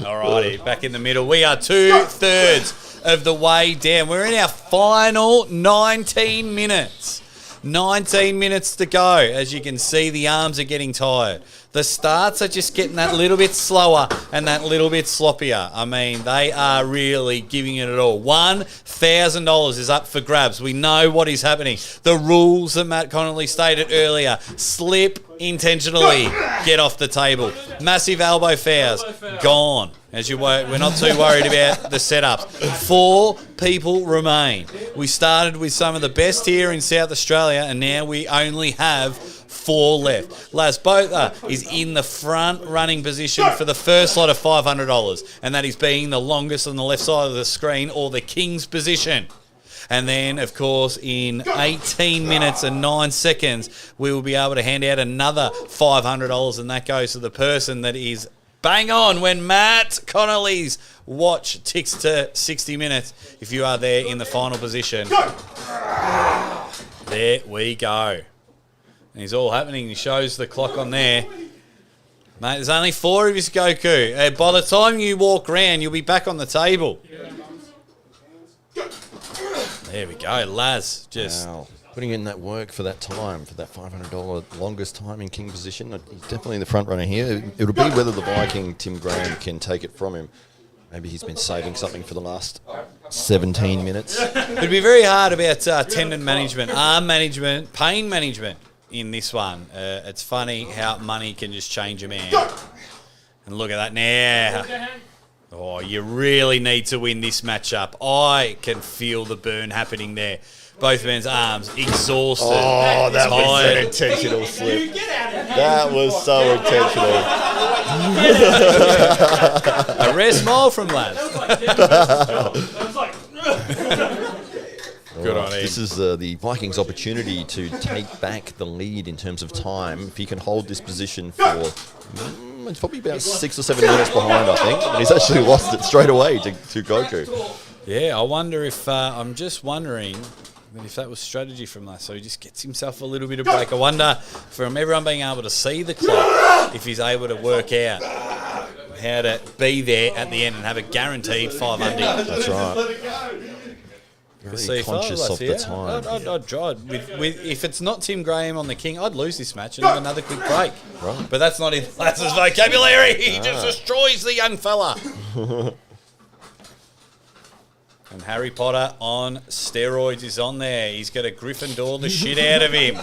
Alrighty, back in the middle. We are 2/3 of the way down. We're in our final 19 minutes. 19 minutes to go. As you can see, the arms are getting tired. The starts are just getting that little bit slower and that little bit sloppier. I mean, they are really giving it all. $1,000 is up for grabs. We know what is happening. The rules that Matt Connolly stated earlier. Slip intentionally. Get off the table. Massive elbow fouls. Gone. As you we're not too worried about the setups. 4 people remain. We started with some of the best here in South Australia, and now we only have 4 left. Las Botha is in the front running position for the first lot of $500, and that is being the longest on the left side of the screen, or the King's position. And then, of course, in 18 minutes and 9 seconds, we will be able to hand out another $500, and that goes to the person that is bang on when Matt Connolly's watch ticks to 60 minutes. If you are there in the final position. There we go. And it's all happening. He shows the clock on there. Mate, there's only 4 of you, Goku. By the time you walk around, you'll be back on the table. There we go. Laz just... Wow. Putting in that work for that time, for that $500 longest time in King position. He's definitely the front runner here. It'll be whether the Viking, Tim Graham, can take it from him. Maybe he's been saving something for the last 17 minutes. It'd be very hard about tendon management, arm management, pain management in this one. It's funny how money can just change a man. And look at that now. Oh, you really need to win this matchup. I can feel the burn happening there. Both men's arms exhausted. Oh, that was tired. an intentional slip. That was so intentional. A rare smile from Laz. Good on him. This is the Vikings' opportunity to take back the lead in terms of time. If he can hold this position for... it's probably about 6 or 7 minutes behind, I think. And he's actually lost it straight away to Goku. Yeah, I wonder if... I'm just wondering... if that was strategy from that, so he just gets himself a little bit of break. I wonder, from everyone being able to see the clock, if he's able to work out how to be there at the end and have a guaranteed 500. That's right. Very conscious of the time. I'd try it. If it's not Tim Graham on the King, I'd lose this match and have another quick break. Right. But that's not in Laz's vocabulary. He just destroys the young fella. And Harry Potter on steroids is on there. He's got a Gryffindor the shit out of him.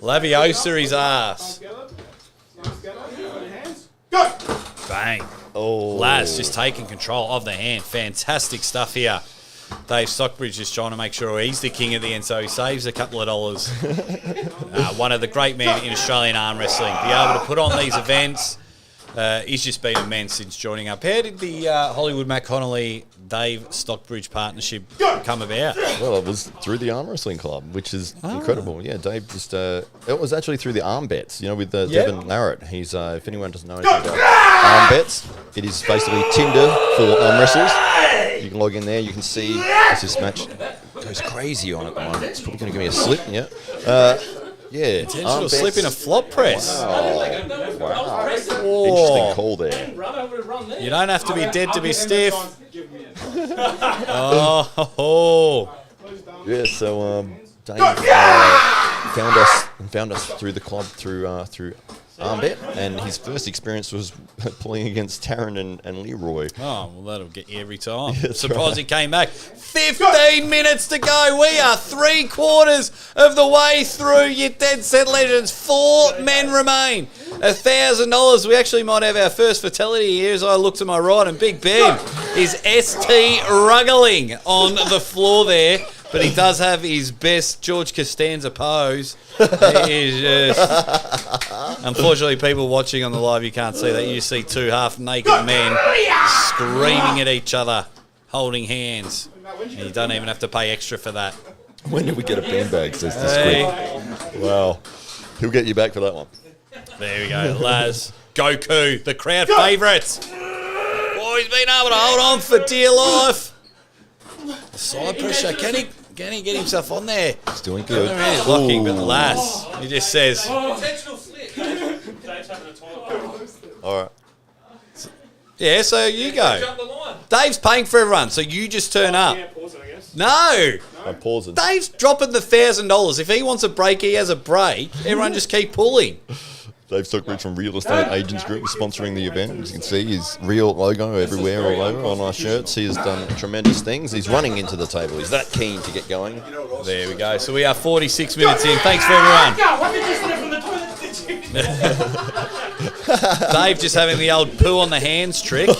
Laviosa his ass. Bang. Oh. Laz just taking control of the hand. Fantastic stuff here. Dave Stockbridge is trying to make sure he's the king at the end, so he saves a couple of dollars. One of the great men in Australian arm wrestling. Be able to put on these events. He's just been immense since joining up. How did the Hollywood Matt Connolly Dave Stockbridge partnership come about? Well, it was through the Arm Wrestling Club, which is incredible. Yeah, Dave just... it was actually through the Arm Bets, with Devin Larratt. He's, if anyone doesn't know anything about Arm Bets, it is basically Tinder for arm wrestlers. You can log in there, you can see as this match goes crazy on at the moment. It's probably going to give me a slip, yeah. Yeah, intentional slip in a flop press. Wow. Interesting call there. You don't have to be dead to be stiff. Oh. Yeah, so Dave found us through the club through Armbet, and his first experience was pulling against Taryn and Leroy. Oh, well, that'll get you every time. Yeah, Surprised he came back. 15 minutes to go. We are 3/4 of the way through. You dead set legends. 4 men remain. $1,000. We actually might have our first fatality here as I look to my right, and Big Ben is ST ruggling on the floor there. But he does have his best George Costanza pose. He is just... Unfortunately, people watching on the live, you can't see that. You see 2 half-naked men screaming at each other, holding hands. And you don't even have to pay extra for that. When did we get a beanbag, says the squid. Wow. He'll get you back for that one. There we go. Laz. Goku, the crowd favourite. Oh, he's been able to hold on for dear life. Side pressure. Can he get himself on there? He's doing good. Really locking, but Laz, he just says... Intentional slip. Dave's having a toilet. All right. Yeah, so you go. Jump the line. Dave's paying for everyone, so you just turn up. Yeah, pause it, I guess. No. I pause it. Dave's dropping the $1,000. If he wants a break, he has a break. Everyone just keep pulling. Dave Stockbridge from Real Estate Agents Group is sponsoring the event. As you can see, his real logo everywhere, all over on our shirts. He has done tremendous things. He's running into the table. He's that keen to get going. There we go. So we are 46 minutes in. Thanks for everyone. Dave just having the old poo on the hands trick.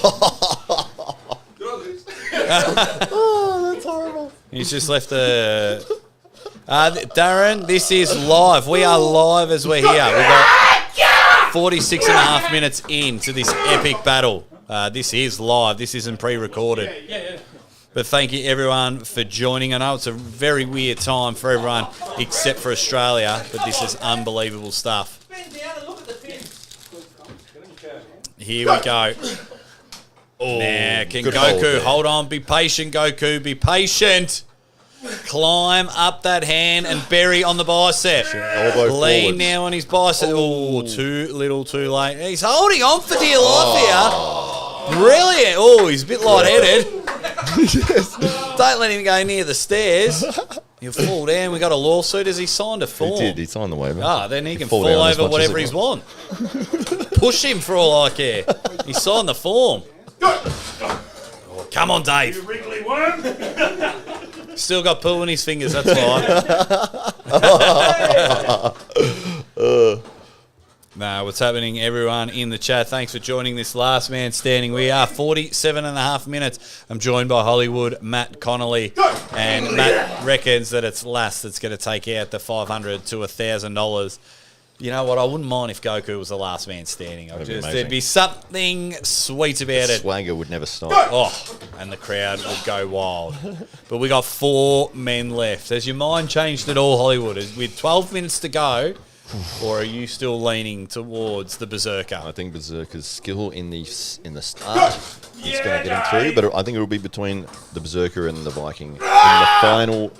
Oh, that's horrible. He's just left the... Darren, this is live. We are live as we're here. We've got 46 and a half minutes into this epic battle. This is live. This isn't pre-recorded. Yeah. But thank you, everyone, for joining. I know it's a very weird time for everyone except for Australia, but this is unbelievable stuff. Bend down and look at the pins. Here we go. Now, can good hold Goku there. hold on? Be patient, Goku. Be patient. Climb up that hand and bury on the bicep. Elbow Lean forwards. now on his bicep. Oh, too little, too late. He's holding on for dear life here. Brilliant. Oh, he's a bit lightheaded. Don't let him go near the stairs. He'll fall down. We got a lawsuit. Has he signed a form? He did. He signed the waiver. Then he can Fall fall down as over much as whatever he he's want. Push him for all I care. He signed the form. Oh, come on, Dave. Wriggly worm. Still got poo in his fingers, that's why. Nah, what's happening, everyone in the chat? Thanks for joining this last man standing. We are 47 and a half minutes. I'm joined by Hollywood Matt Connolly. And Matt reckons that it's Lass that's going to take out the $500 to $1,000. You know what? I wouldn't mind if Goku was the last man standing. There'd be something sweet about it. Swagger would never stop. Oh, and the crowd would go wild. But we got 4 men left. Has your mind changed at all, Hollywood? With 12 minutes to go, or are you still leaning towards the Berserker? I think Berserker's skill in the start is going to get him through, but I think it will be between the Berserker and the Viking in the final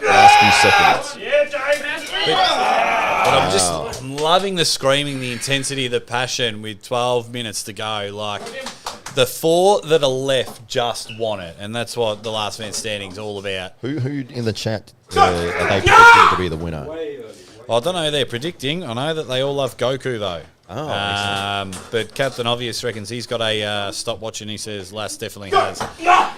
last few seconds. Yeah, Dave. But I'm loving the screaming, the intensity, the passion with 12 minutes to go. Like, the 4 that are left just want it, and that's what the last man standing is all about. Who in the chat are they predicting to be the winner? I don't know who they're predicting. I know that they all love Goku, though. Oh, But Captain Obvious reckons he's got a stopwatch, and he says Lass definitely has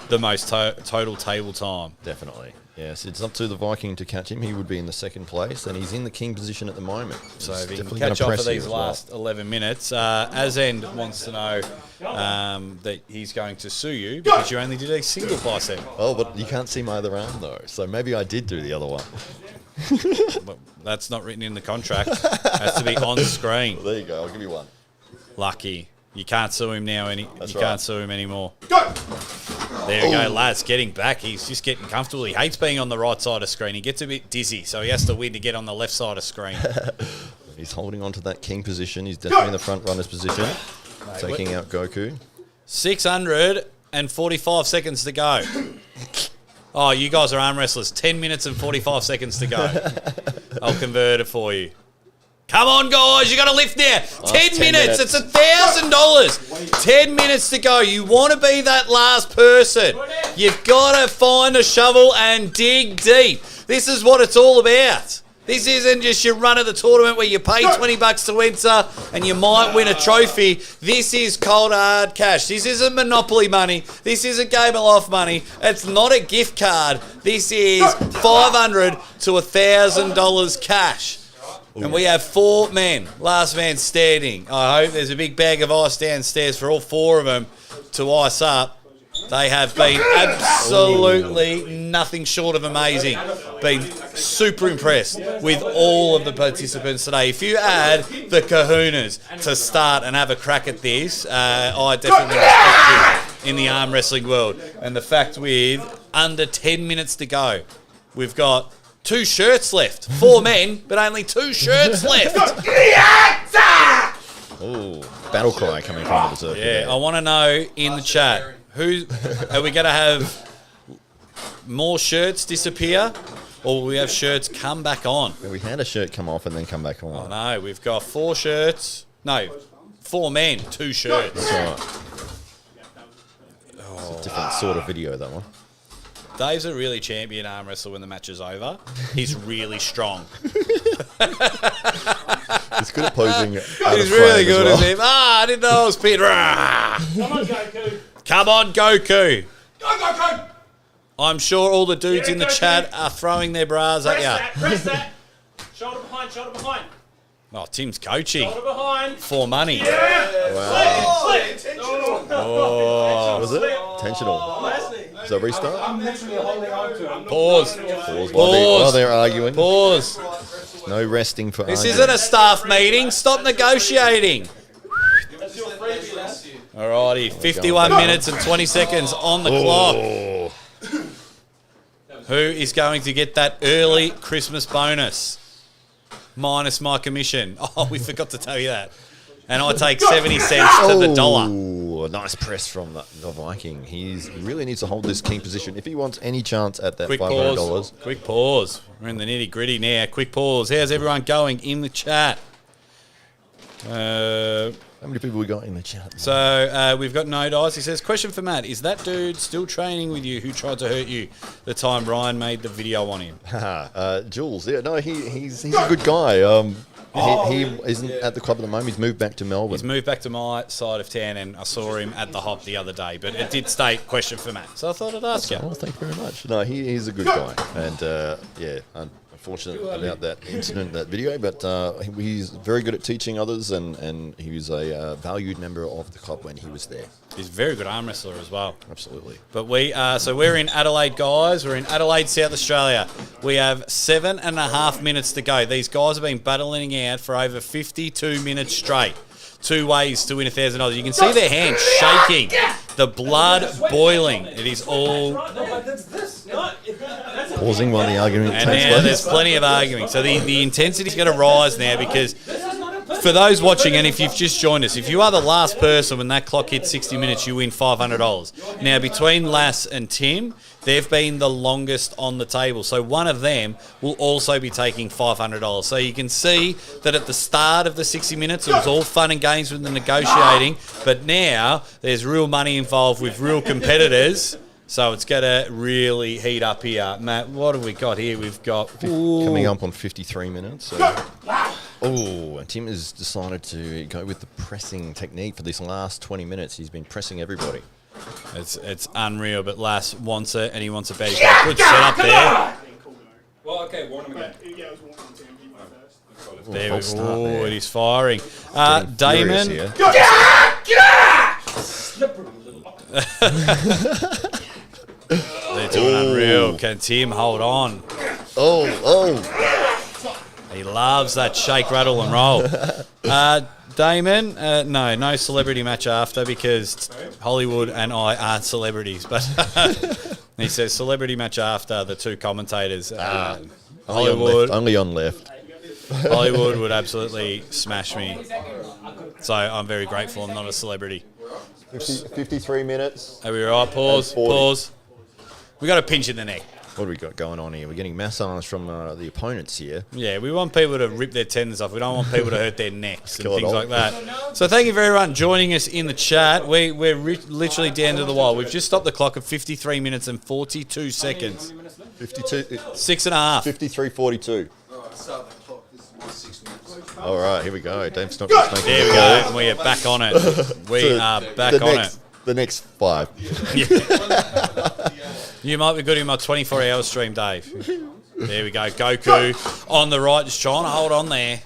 the most total table time. Definitely. Yes, it's up to the Viking to catch him. He would be in the second place, and he's in the king position at the moment. So He's if he can definitely catch gonna up press for you these as well. last 11 minutes, Azend wants to know that he's going to sue you because you only did a single bicep. Oh, but you can't see my other arm, though. So maybe I did do the other one. But that's not written in the contract. It has to be on screen. Well, there you go. I'll give you one. Lucky. You can't sue him now. That's You right. can't sue him anymore. There we go, lads. Getting back. He's just getting comfortable. He hates being on the right side of screen. He gets a bit dizzy, so he has to win to get on the left side of screen. He's holding on to that king position. He's definitely in the front runner's position. Taking out Goku. 645 seconds to go. Oh, you guys are arm wrestlers. 10 minutes and 45 seconds to go. I'll convert it for you. Come on, guys. You got to lift now. 10 minutes. It's $1,000. 10 minutes to go. You want to be that last person. You've got to find a shovel and dig deep. This is what it's all about. This isn't just your run of the tournament where you pay $20 to enter and you might win a trophy. This is cold hard cash. This isn't Monopoly money. This isn't Game of Life money. It's not a gift card. This is $500 to $1,000 cash. And we have 4 men, last man standing. I hope there's a big bag of ice downstairs for all 4 of them to ice up. They have been absolutely nothing short of amazing. Been super impressed with all of the participants today. If you add the kahunas to start and have a crack at this, I definitely respect you in the arm wrestling world. And the fact with under 10 minutes to go, we've got 2 shirts left. 4 men, but only 2 shirts left. Oh, battle cry coming from the Berserker. Yeah, I want to know in the chat, who are we going to have more shirts disappear, or will we have shirts come back on? We had a shirt come off and then come back on. Oh no, we've got 4 shirts. No, 4 men, 2 shirts. That's right. Different sort of video, that one. Dave's a really champion arm wrestler when the match is over. He's really strong. He's good at posing. He's really good at him. I didn't know it was Peter. Come on, Goku. Come on, Goku. Go, Goku. I'm sure all the dudes Yeah, in the Goku. chat are throwing their bras at Press you. that, press that. Shoulder behind, shoulder behind. Oh, Tim's coaching Shoulder behind. for money. Yeah. Wow. Slip. Oh. Was it? Intentional. Is that restart? I'm literally holding on to him. Pause. Pause. Pause. While they're arguing. Pause. No resting for This arguing. isn't a staff meeting. Stop negotiating. That's your freebie, lass. Alrighty, 51 minutes and 20 seconds on the clock. Oh. Who is going to get that early Christmas bonus? Minus my commission. Oh, we forgot to tell you that. And I take 70 cents to the dollar. Oh, a nice press from the Viking. He really needs to hold this key position if he wants any chance at that Quick $500. pause. Quick pause. We're in the nitty gritty now. Quick pause. How's everyone going in the chat? How many people we got in the chat? So we've got No Dice. He says, question for Matt. Is that dude still training with you who tried to hurt you the time Ryan made the video on him? Jules, yeah, no, he's a good guy. He isn't at the club at the moment. He's moved back to Melbourne. He's moved back to my side of town, and I saw him at the hop the other day. But it did state question for Matt, so I thought I'd ask you. Oh, thank you very much. No, he's a good guy, and yeah, unfortunate about that incident, that video, but he's very good at teaching others, and he was a valued member of the club when he was there. He's a very good arm wrestler as well. Absolutely. But we're in Adelaide, guys. We're in Adelaide, South Australia. We have 7.5 minutes to go. These guys have been battling out for over 52 minutes straight. 2 ways to win $1,000. You can see their hands shaking, the blood boiling. It is all. Pausing while the argument And takes now place. there's plenty of arguing. So the intensity's going to rise now because for those watching, and if you've just joined us, if you are the last person when that clock hits 60 minutes, you win $500. Now, between Lass and Tim, they've been the longest on the table. So one of them will also be taking $500. So you can see that at the start of the 60 minutes, it was all fun and games with the negotiating. But now there's real money involved with real competitors. So it's going to really heat up here. Matt, what have we got here? We've got... Coming up on 53 minutes. So. Oh, and Tim has decided to go with the pressing technique for this last 20 minutes. He's been pressing everybody. It's unreal, but Lass wants it, and he wants a bad shot. Good setup there. Well, okay, warn him again. There we false start go. there. It is firing. Getting furious Damon. here. They're doing unreal. Can Tim hold on? Oh. He loves that shake, rattle, and roll. Damon, no celebrity match after because Hollywood and I aren't celebrities. But he says celebrity match after the two commentators. Hollywood. Only on left. Hollywood would absolutely smash me. So I'm very grateful I'm not a celebrity. 53 minutes. Are we all right? Pause. And 40. Pause. We got a pinch in the neck. What do we got going on here? We're getting massage from the opponents here. Yeah, we want people to rip their tendons off. We don't want people to hurt their necks and Kill it things all. like that. So thank you for everyone joining us in the chat. We're literally down to the wire. We've just stopped the clock at 53 minutes and 42 seconds. 52, 6.5. 53:42. All right, here we go. Dave's not There making we the go. call. And we are back on it. We are back on it. The next 5. You might be good in my 24-hour stream, Dave. There we go. Goku on the right, just trying to hold on there.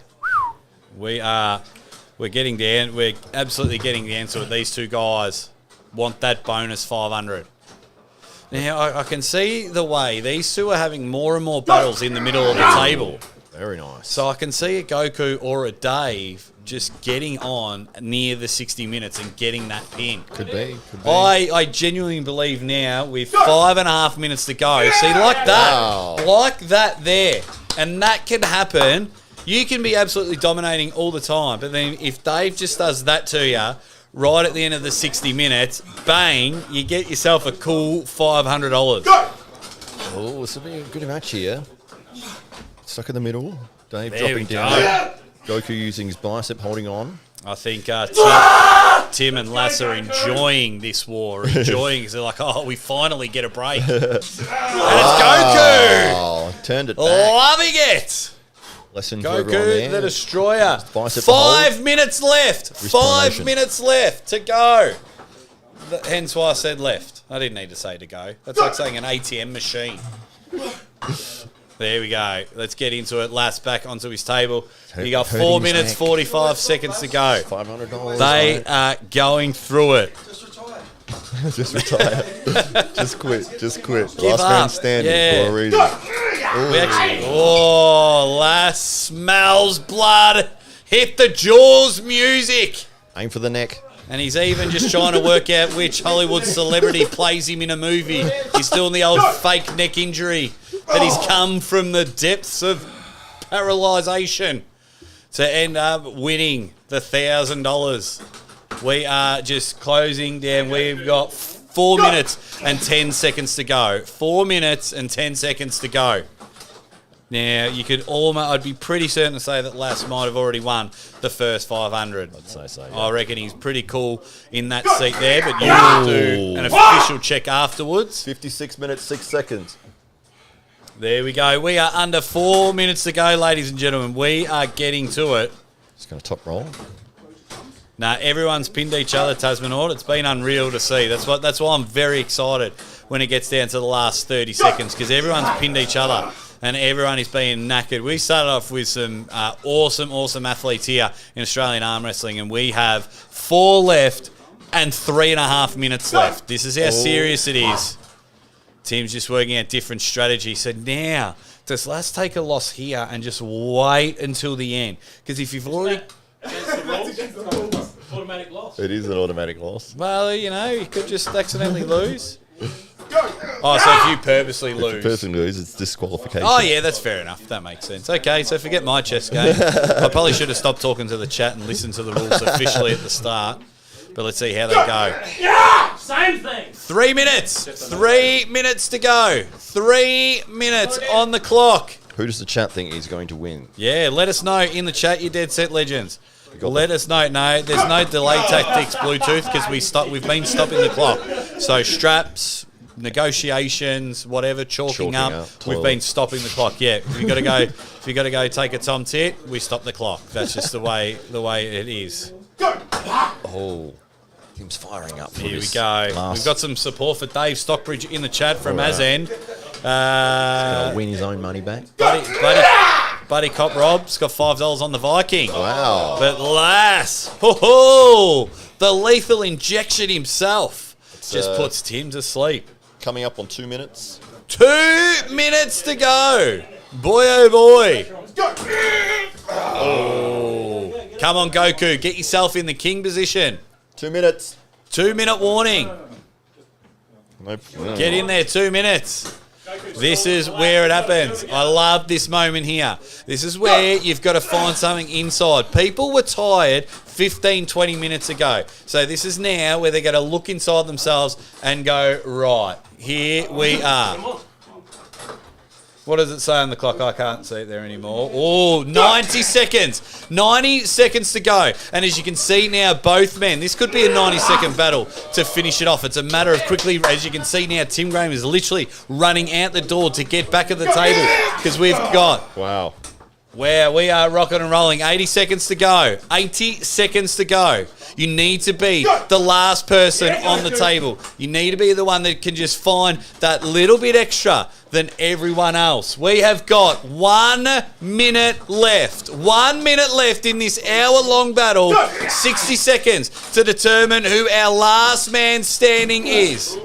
We're getting down. We're absolutely getting down to it. These two guys want that bonus 500. Now, I can see the way these two are having more and more battles in the middle of the table. Very nice. So I can see a Goku or a Dave just getting on near the 60 minutes and getting that pin. Could be. I genuinely believe now with 5.5 minutes to go. See, like that. Wow. Like that there. And that can happen. You can be absolutely dominating all the time. But then if Dave just does that to you right at the end of the 60 minutes, bang, you get yourself a cool $500. Oh, this will be a good match here. Stuck in the middle. Dave There dropping we down. go. Goku using his bicep, holding on. I think Tim and Lass are enjoying this war. Enjoying, they're like, oh, we finally get a break. And it's Goku! Oh, turned it back. Loving it! Lesson for everyone Goku there. the Destroyer. Bicep 5 minutes left. Wrist 5 promotion. minutes left to go. Hence why I said left. I didn't need to say to go. That's like saying an ATM machine. There we go. Let's get into it. Last back onto his table. You got 4 minutes, 45 seconds to go. $500. They are going through it. Just retire. Just quit. Just quit. Give Last man up. standing Yeah. for a reason. We actually, Lass smells blood. Hit the Jaws music. Aim for the neck. And he's even just trying to work out which Hollywood celebrity plays him in a movie. He's doing the old fake neck injury that he's come from the depths of paralysation to end up winning the $1,000. We are just closing down. We've got 4 minutes and 10 seconds to go. 4 minutes and 10 seconds to go. Now, you could almost, I'd be pretty certain to say that Lass might have already won the first 500. I'd say so. Yeah. I reckon he's pretty cool in that seat there, but you will do an official check afterwards. 56 minutes, 6 seconds. There we go. We are under 4 minutes to go, ladies and gentlemen. We are getting to it. Just going to top roll. Now, everyone's pinned each other, Tasman Ord. It's been unreal to see. That's why I'm very excited when it gets down to the last 30 seconds, because everyone's pinned each other and everyone is being knackered. We started off with some awesome athletes here in Australian arm wrestling, and we have 4 left and 3.5 minutes left. This is how serious it is. Tim's just working out different strategies. So now, does Lass take a loss here and just wait until the end? Because if you've already... Automatic loss. It is an automatic loss. Well, you could just accidentally lose. Oh, so if you purposely If the lose. person loses, it's disqualification. Oh, yeah, that's fair enough. That makes sense. Okay, so forget my chess game. I probably should have stopped talking to the chat and listened to the rules officially at the start. But let's see how they go. Yeah! Same thing! 3 minutes. 3 minutes to go. 3 minutes on the clock. Who does the chat think is going to win? Yeah, let us know in the chat, you Dead Set Legends. Let us know. No, there's no delay tactics, Bluetooth, because we've been stopping the clock. So straps, negotiations, whatever, chalking up, we've toilet. been stopping the clock. Yeah, if you got to go take a Tom Tit, we stop the clock. That's just the way it is. Oh, Tim's firing up. For Here we this go. last- We've got some support for Dave Stockbridge in the chat from All right. Azend. Gonna win his own money back. Buddy Cop Rob's got $5 on the Viking. Wow. But Lass, the lethal injection himself just puts Tim to sleep. Coming up on 2 minutes. 2 minutes to go. Boy, oh boy. Oh. Come on, Goku. Get yourself in the king position. 2 minutes. 2 minute warning. Nope. Get in there, 2 minutes. This is where it happens. I love this moment here. This is where you've got to find something inside. People were tired 15, 20 minutes ago. So this is now where they're going to look inside themselves and go, right, here we are. What does it say on the clock? I can't see it there anymore. Oh, 90 seconds. 90 seconds to go. And as you can see now, both men, this could be a 90-second battle to finish it off. It's a matter of quickly, as you can see now, Tim Graham is literally running out the door to get back at the table because we've got... Wow. Where we are rocking and rolling. 80 seconds to go. 80 seconds to go. You need to be the last person on the table. You need to be the one that can just find that little bit extra than everyone else. We have got 1 minute left. 1 minute left in this hour-long battle. 60 seconds to determine who our last man standing is.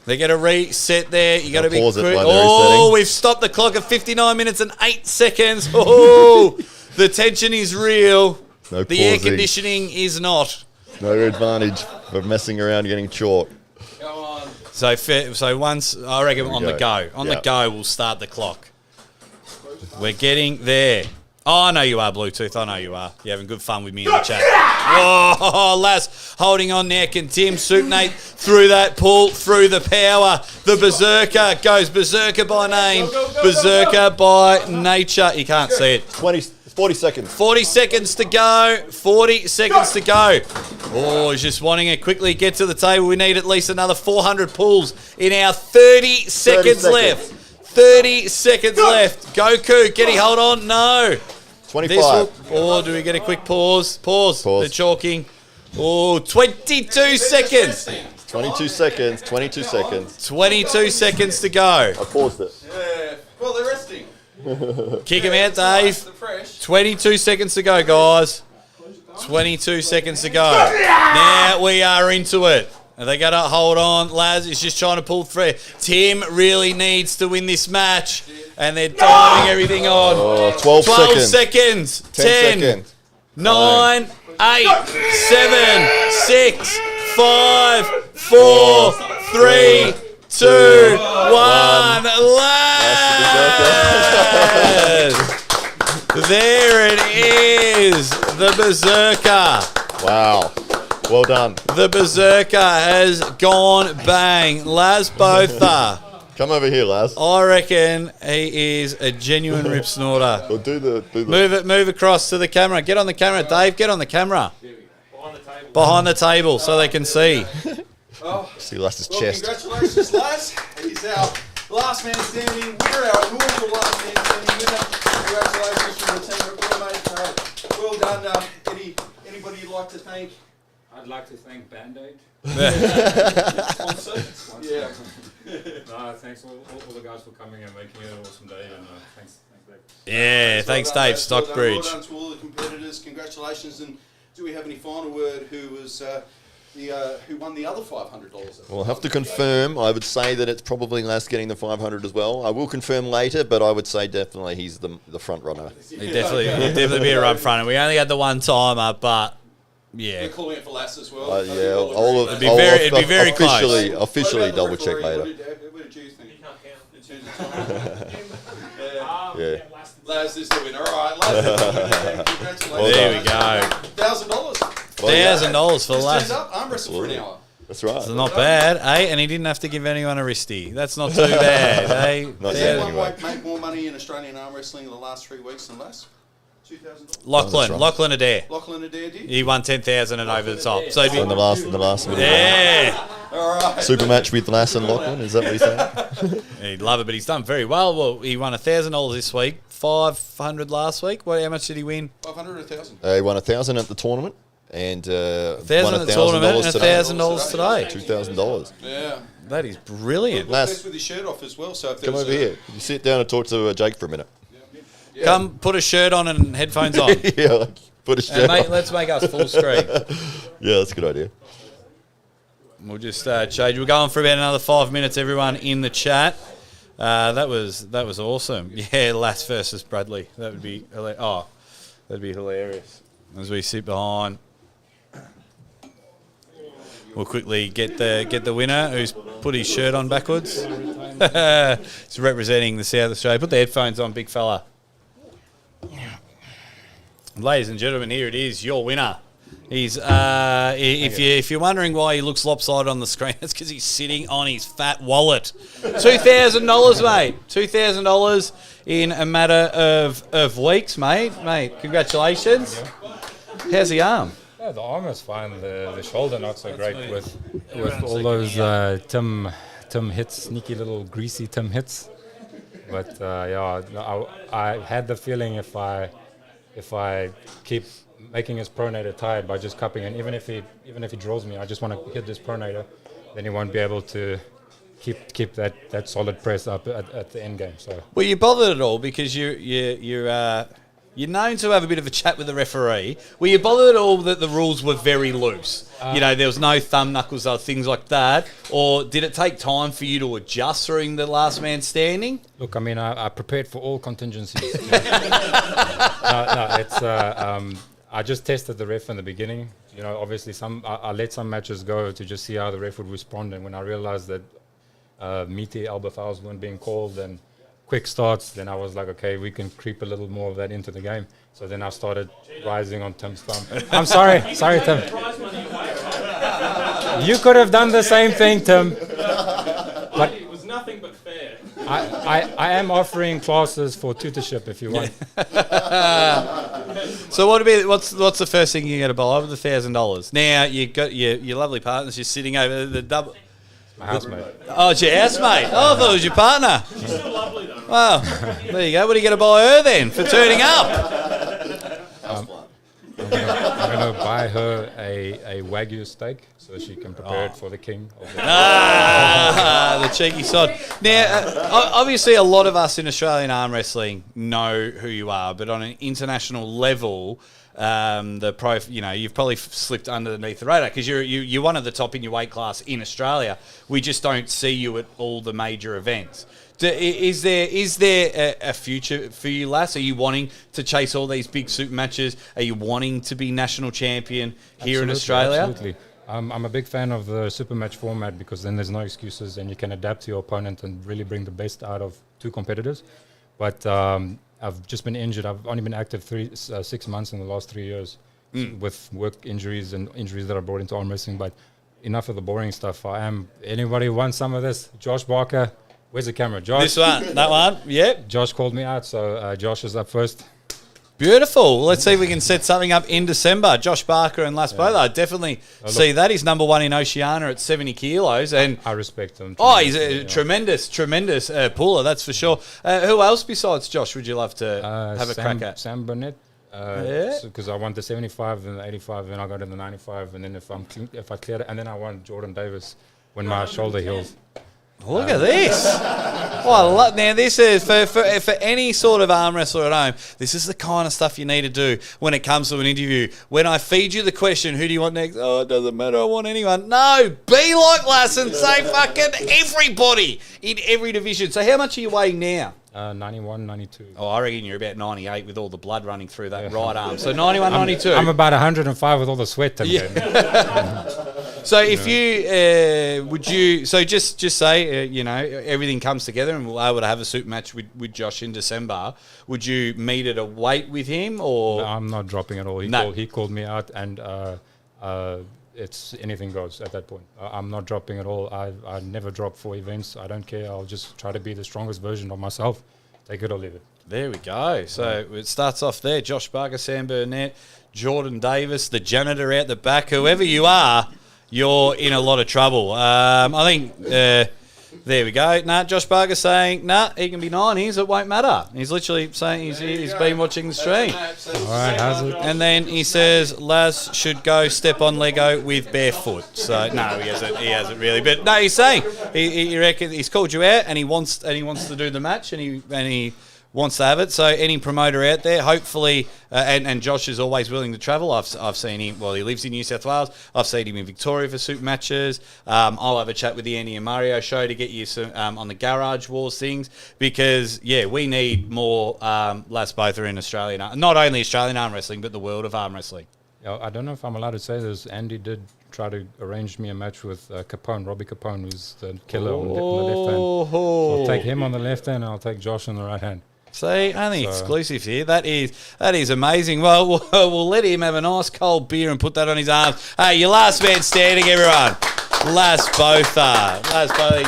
They're going to reset there. You got to be pause it quick. while they're Oh, resetting. we've stopped the clock at 59 minutes and 8 seconds. Oh, the tension is real. No The air pausing. conditioning is not. No advantage for messing around getting chalk. Go on. So once, I reckon on the go. On the Yeah. go, we'll start the clock. We're getting there. Oh, I know you are, Bluetooth. I know you are. You're having good fun with me in the chat. Oh, Lass holding on now. Can Tim Soup Nate through that pull, through the power. The Berserker goes Berserker by name, Berserker by nature. You can't see it. 40 seconds. 40 seconds to go. 40 seconds to go. Oh, he's just wanting to quickly get to the table. We need at least another 400 pulls in our 30 seconds left. 30 seconds left. Goku, can he hold on? No. 25. Or do we get a quick pause? Pause. They're chalking. Oh, 22 seconds. 22 seconds. 22 seconds. 22 seconds to go. I paused it. Yeah. Well, they're resting. Kick him out, Dave. 22 seconds to go, guys. 22 seconds to go. Now we are into it. Are they going to hold on? Laz is just trying to pull through. Tim really needs to win this match. And they're diving everything on. Oh, 12 seconds. 10 seconds. 9, 8, 7, 6, 5, 4, 3, 2, 1. Laz! There it is. The Berserker. Wow. Well done. The Berserker has gone bang. Laz Botha. Come over here, Laz. I reckon he is a genuine rip snorter. Well, do the. Move across to the camera. Get on the camera, Dave. Get on the camera. Behind the table so they can see. See Laz's Well, chest. congratulations, Laz. He's our last man standing winner, our inaugural last man standing winner. Congratulations from the team at Will, mate. Well done. Anybody you'd like to thank? I'd like to thank Band-Aid. Sponsor? Yeah. No, thanks all the guys for coming and making it an awesome day. And thanks, Dave. Yeah, thanks, Dave Well Stockbridge. done to all the competitors. Congratulations. And do we have any final word? Who won the other $500? We'll have to confirm. I would say that it's probably Laz getting the 500 as well. I will confirm later, but I would say definitely he's the front runner. He'd definitely be a run fronter. We only had the one timer, but yeah. We're calling it for Lass as well. Yeah, It'd be very officially What about the double check referee? later. What did you think? You can't count. In terms of time? Yeah. Laz is the winner. All right, Laz is the winner. Congratulations. There we go. $1,000. $1,000 for Just Laz. turned up, arm wrestle for an hour. That's right. It's not bad, eh? And he didn't have to give anyone a wristy. That's not too bad, eh? Not Does yet, anyone anyway. make more money in Australian arm wrestling in the last 3 weeks than Laz? $2,000. Lachlan Adair. Lachlan Adair did. He won 10,000 and over the top. So if So in the last one. yeah, All right. Super match with Lass and Lachlan, is that what you're saying? he'd love it, but he's done very well. Well, he won $1,000 this week, 500 last week. How much did he win? 500 or 1,000. He won 1,000 at the tournament and won 1,000 at the tournament and today. $1,000 today. $2,000. Yeah. That is brilliant. Laz, Best with his shirt off as well. So if come there's over here. You sit down and talk to Jake for a minute. Yeah. Come, put a shirt on and headphones on. Yeah, like, put a And shirt mate, on. let's make us full screen. Yeah, that's a good idea. We'll just change. We're going for about another 5 minutes. Everyone in the chat. That was awesome. Yeah, Lass versus Bradley. That would be that'd be hilarious. As we sit behind, we'll quickly get the winner who's put his shirt on backwards. He's representing the South Australia. Put the headphones on, big fella. Ladies and gentlemen, here it is, your winner. He's if you're wondering why he looks lopsided on the screen, it's because he's sitting on his fat wallet. $2,000, mate. $2,000 in a matter of weeks, mate. Mate, congratulations. How's the arm? Yeah, the arm is fine. The shoulder not so great with all those Tim hits, sneaky little greasy Tim hits. But I had the feeling if I keep making his pronator tired by just cupping, and even if he draws me, I just want to hit this pronator, then he won't be able to keep that solid press up at the end game. So Well, you bothered at all because you're known to have a bit of a chat with the referee. Were you bothered at all that the rules were very loose? There was no thumb knuckles or things like that? Or did it take time for you to adjust during the last man standing? look, I mean, I prepared for all contingencies. I just tested the ref in the beginning. Obviously I let some matches go to just see how the ref would respond, and when I realized that meaty elbow fouls weren't being called and quick starts, then I was like, okay, we can creep a little more of that into the game. So then I started rising on Tim's thumb. I'm sorry, Tim. You could have done the same thing, Tim. It was nothing but fair. I am offering classes for tutorship if you want. So what's the first thing you're going to buy with $1,000? Now you got your lovely partner's just sitting over the double. My housemate. Oh, it's your housemate. Oh, I thought it was your partner. She's still lovely though. Well, there you go. What are you going to buy her then for turning up? I'm going to buy her a Wagyu steak so she can prepare it for the king. The cheeky sod. Now, obviously, a lot of us in Australian arm wrestling know who you are, but on an international level, you've probably slipped underneath the radar because you're one of the top in your weight class in Australia. We just don't see you at all the major events. Is there a future for you, lass? Are you wanting to chase all these big super matches? Are you wanting to be national champion here in Australia? Absolutely. I'm a big fan of the super match format because then there's no excuses and you can adapt to your opponent and really bring the best out of two competitors. But I've just been injured. I've only been active 6 months in the last 3 years with work injuries and injuries that I brought into arm wrestling. But enough of the boring stuff. Anybody who wants some of this? Josh Barker. Where's the camera, Josh? This one, that one, yep. Josh called me out, so Josh is up first. Beautiful. Let's see if we can set something up in December. Josh Barker and Las Bola. I definitely see that. He's number one in Oceania at 70 kilos. And I respect him. Oh, he's a tremendous puller, that's for sure. Who else besides Josh would you love to have a crack at? Sam Burnett. Because I want the 75 and the 85, and I go to the 95, and then if I clear it, and then I want Jordan Davis when my shoulder heals. Look at this. Now this is, for any sort of arm wrestler at home, this is the kind of stuff you need to do when it comes to an interview. When I feed you the question, who do you want next? Oh, it doesn't matter, I want anyone. No, be like Lass and say fucking everybody in every division. So how much are you weighing now? 91, 92. Oh, I reckon you're about 98 with all the blood running through that right arm. So 91, 92. I'm about 105 with all the sweat. So if you would you just say everything comes together and we're able to have a super match with Josh in December, would you meet at a weight with him or? No, I'm not dropping at all. He called me out and it's anything goes at that point. I'm not dropping at all. I never drop for events. I don't care. I'll just try to be the strongest version of myself. Take it or leave it. There we go. So it starts off there. Josh Barker, Sam Burnett, Jordan Davis, the janitor out the back. Whoever you are, you're in a lot of trouble. I think there we go. Josh Barker saying, he can be 90s, it won't matter. He's literally saying he's been watching the stream. All right, how's it? And then he says, Laz should go step on Lego with barefoot. So, no, he hasn't really. But, no, he's saying, he reckons he's called you out and he wants to do the match and he wants to have it. So any promoter out there, hopefully, and Josh is always willing to travel. I've seen him, he lives in New South Wales. I've seen him in Victoria for super matches. I'll have a chat with the Andy and Mario show to get you some on the Garage Wars things because, we need more Las Botha in Australian, not only Australian arm wrestling, but the world of arm wrestling. I don't know if I'm allowed to say this. Andy did try to arrange me a match with Robbie Capone, who's the killer on the left hand. So I'll take him on the left hand and I'll take Josh on the right hand. See, only exclusive here. That is amazing. Well, we'll let him have a nice cold beer and put that on his arms. Hey, your last man standing, everyone. Las Botha,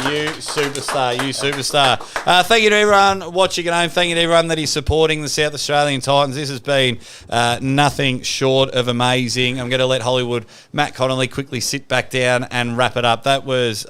you superstar. Thank you to everyone watching at home. Thank you to everyone that is supporting the South Australian Titans. This has been nothing short of amazing. I'm going to let Hollywood Matt Connolly quickly sit back down and wrap it up. That was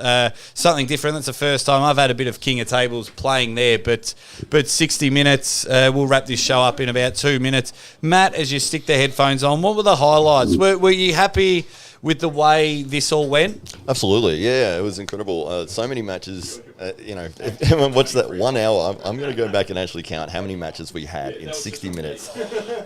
something different. That's the first time I've had a bit of King of Tables playing there, but 60 minutes. We'll wrap this show up in about 2 minutes. Matt, as you stick the headphones on, what were the highlights? Were you happy with the way this all went? Absolutely, yeah, it was incredible. So many matches, if anyone watched that 1 hour, I'm going to go back and actually count how many matches we had in 60 minutes.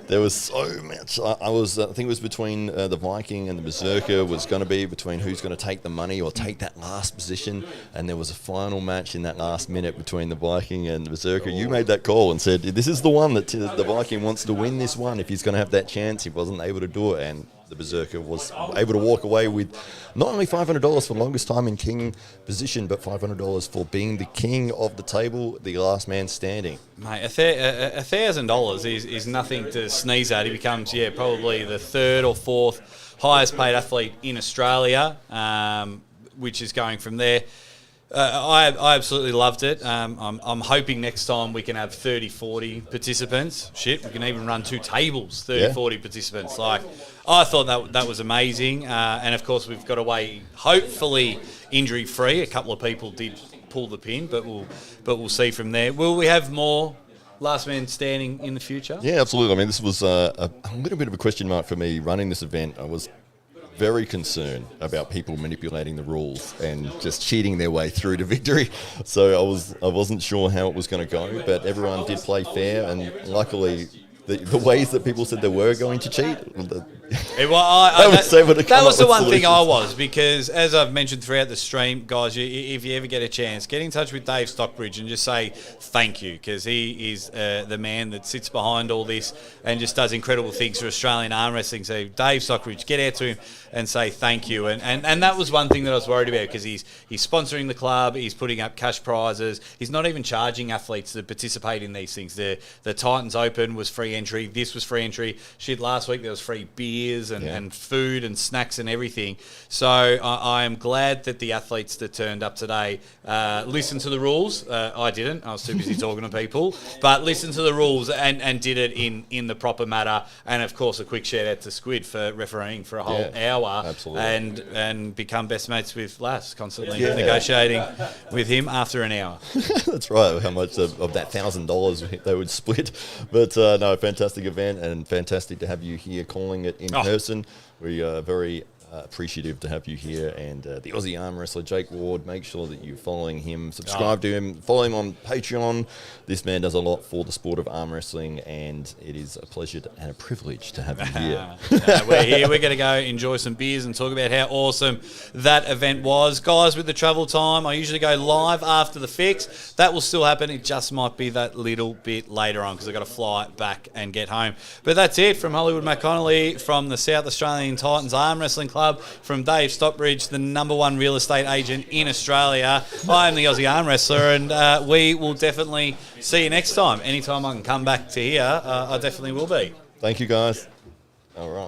There was so much. I think it was between the Viking and the Berserker was going to be between who's going to take the money or take that last position, and there was a final match in that last minute between the Viking and the Berserker. You made that call and said, this is the one that the Viking wants to win this one if he's going to have that chance. He wasn't able to do it, and the Berserker was able to walk away with not only $500 for longest time in king position, but $500 for being the king of the table, the last man standing. Mate, $1,000 is nothing to sneeze at. He becomes, probably the third or fourth highest paid athlete in Australia, which is going from there. I absolutely loved it. I'm hoping next time we can have 30, 40 participants. Shit, we can even run 2 tables, 30, 40 participants. Like, I thought that was amazing. And of course, we've got away, hopefully injury free. A couple of people did pull the pin, but we'll see from there. Will we have more last man standing in the future? Yeah, absolutely. I mean, this was a little bit of a question mark for me running this event. I was very concerned about people manipulating the rules and just cheating their way through to victory. So I wasn't sure how it was going to go, but everyone did play fair, and luckily the ways that people said they were going to cheat, That was the one thing I was, because as I've mentioned throughout the stream, guys, if you ever get a chance, get in touch with Dave Stockbridge and just say thank you, because he is the man that sits behind all this and just does incredible things for Australian arm wrestling. So Dave Stockbridge, get out to him and say thank you. And that was one thing that I was worried about, because he's sponsoring the club, he's putting up cash prizes, he's not even charging athletes to participate in these things. The Titans Open was free entry, this was free entry. Shit, last week there was free beers and food and snacks and everything. So I am glad that the athletes that turned up today listened to the rules. I didn't. I was too busy talking to people. But listened to the rules and did it in the proper manner. And, of course, a quick shout-out to Squid for refereeing for a whole hour. Absolutely. And become best mates with Lass, constantly negotiating with him after an hour. That's right, how much of that $1,000 they would split. But, no, fantastic event, and fantastic to have you here calling it in person. We are very appreciative to have you here, and the Aussie arm wrestler Jake Ward, make sure that you're following him, subscribe to him, follow him on Patreon. This man does a lot for the sport of arm wrestling, and it is a pleasure and a privilege to have you here. We're here, we're going to go enjoy some beers and talk about how awesome that event was. Guys, with the travel time, I usually go live after the fix. That will still happen, it just might be that little bit later on, because I've got to fly back and get home. But that's it from Hollywood Matt Connolly, from the South Australian Titans Arm Wrestling Club, from Dave Stockbridge, the #1 real estate agent in Australia. I am the Aussie Arm Wrestler, and we will definitely see you next time. Anytime I can come back to here, I definitely will be. Thank you, guys. All right.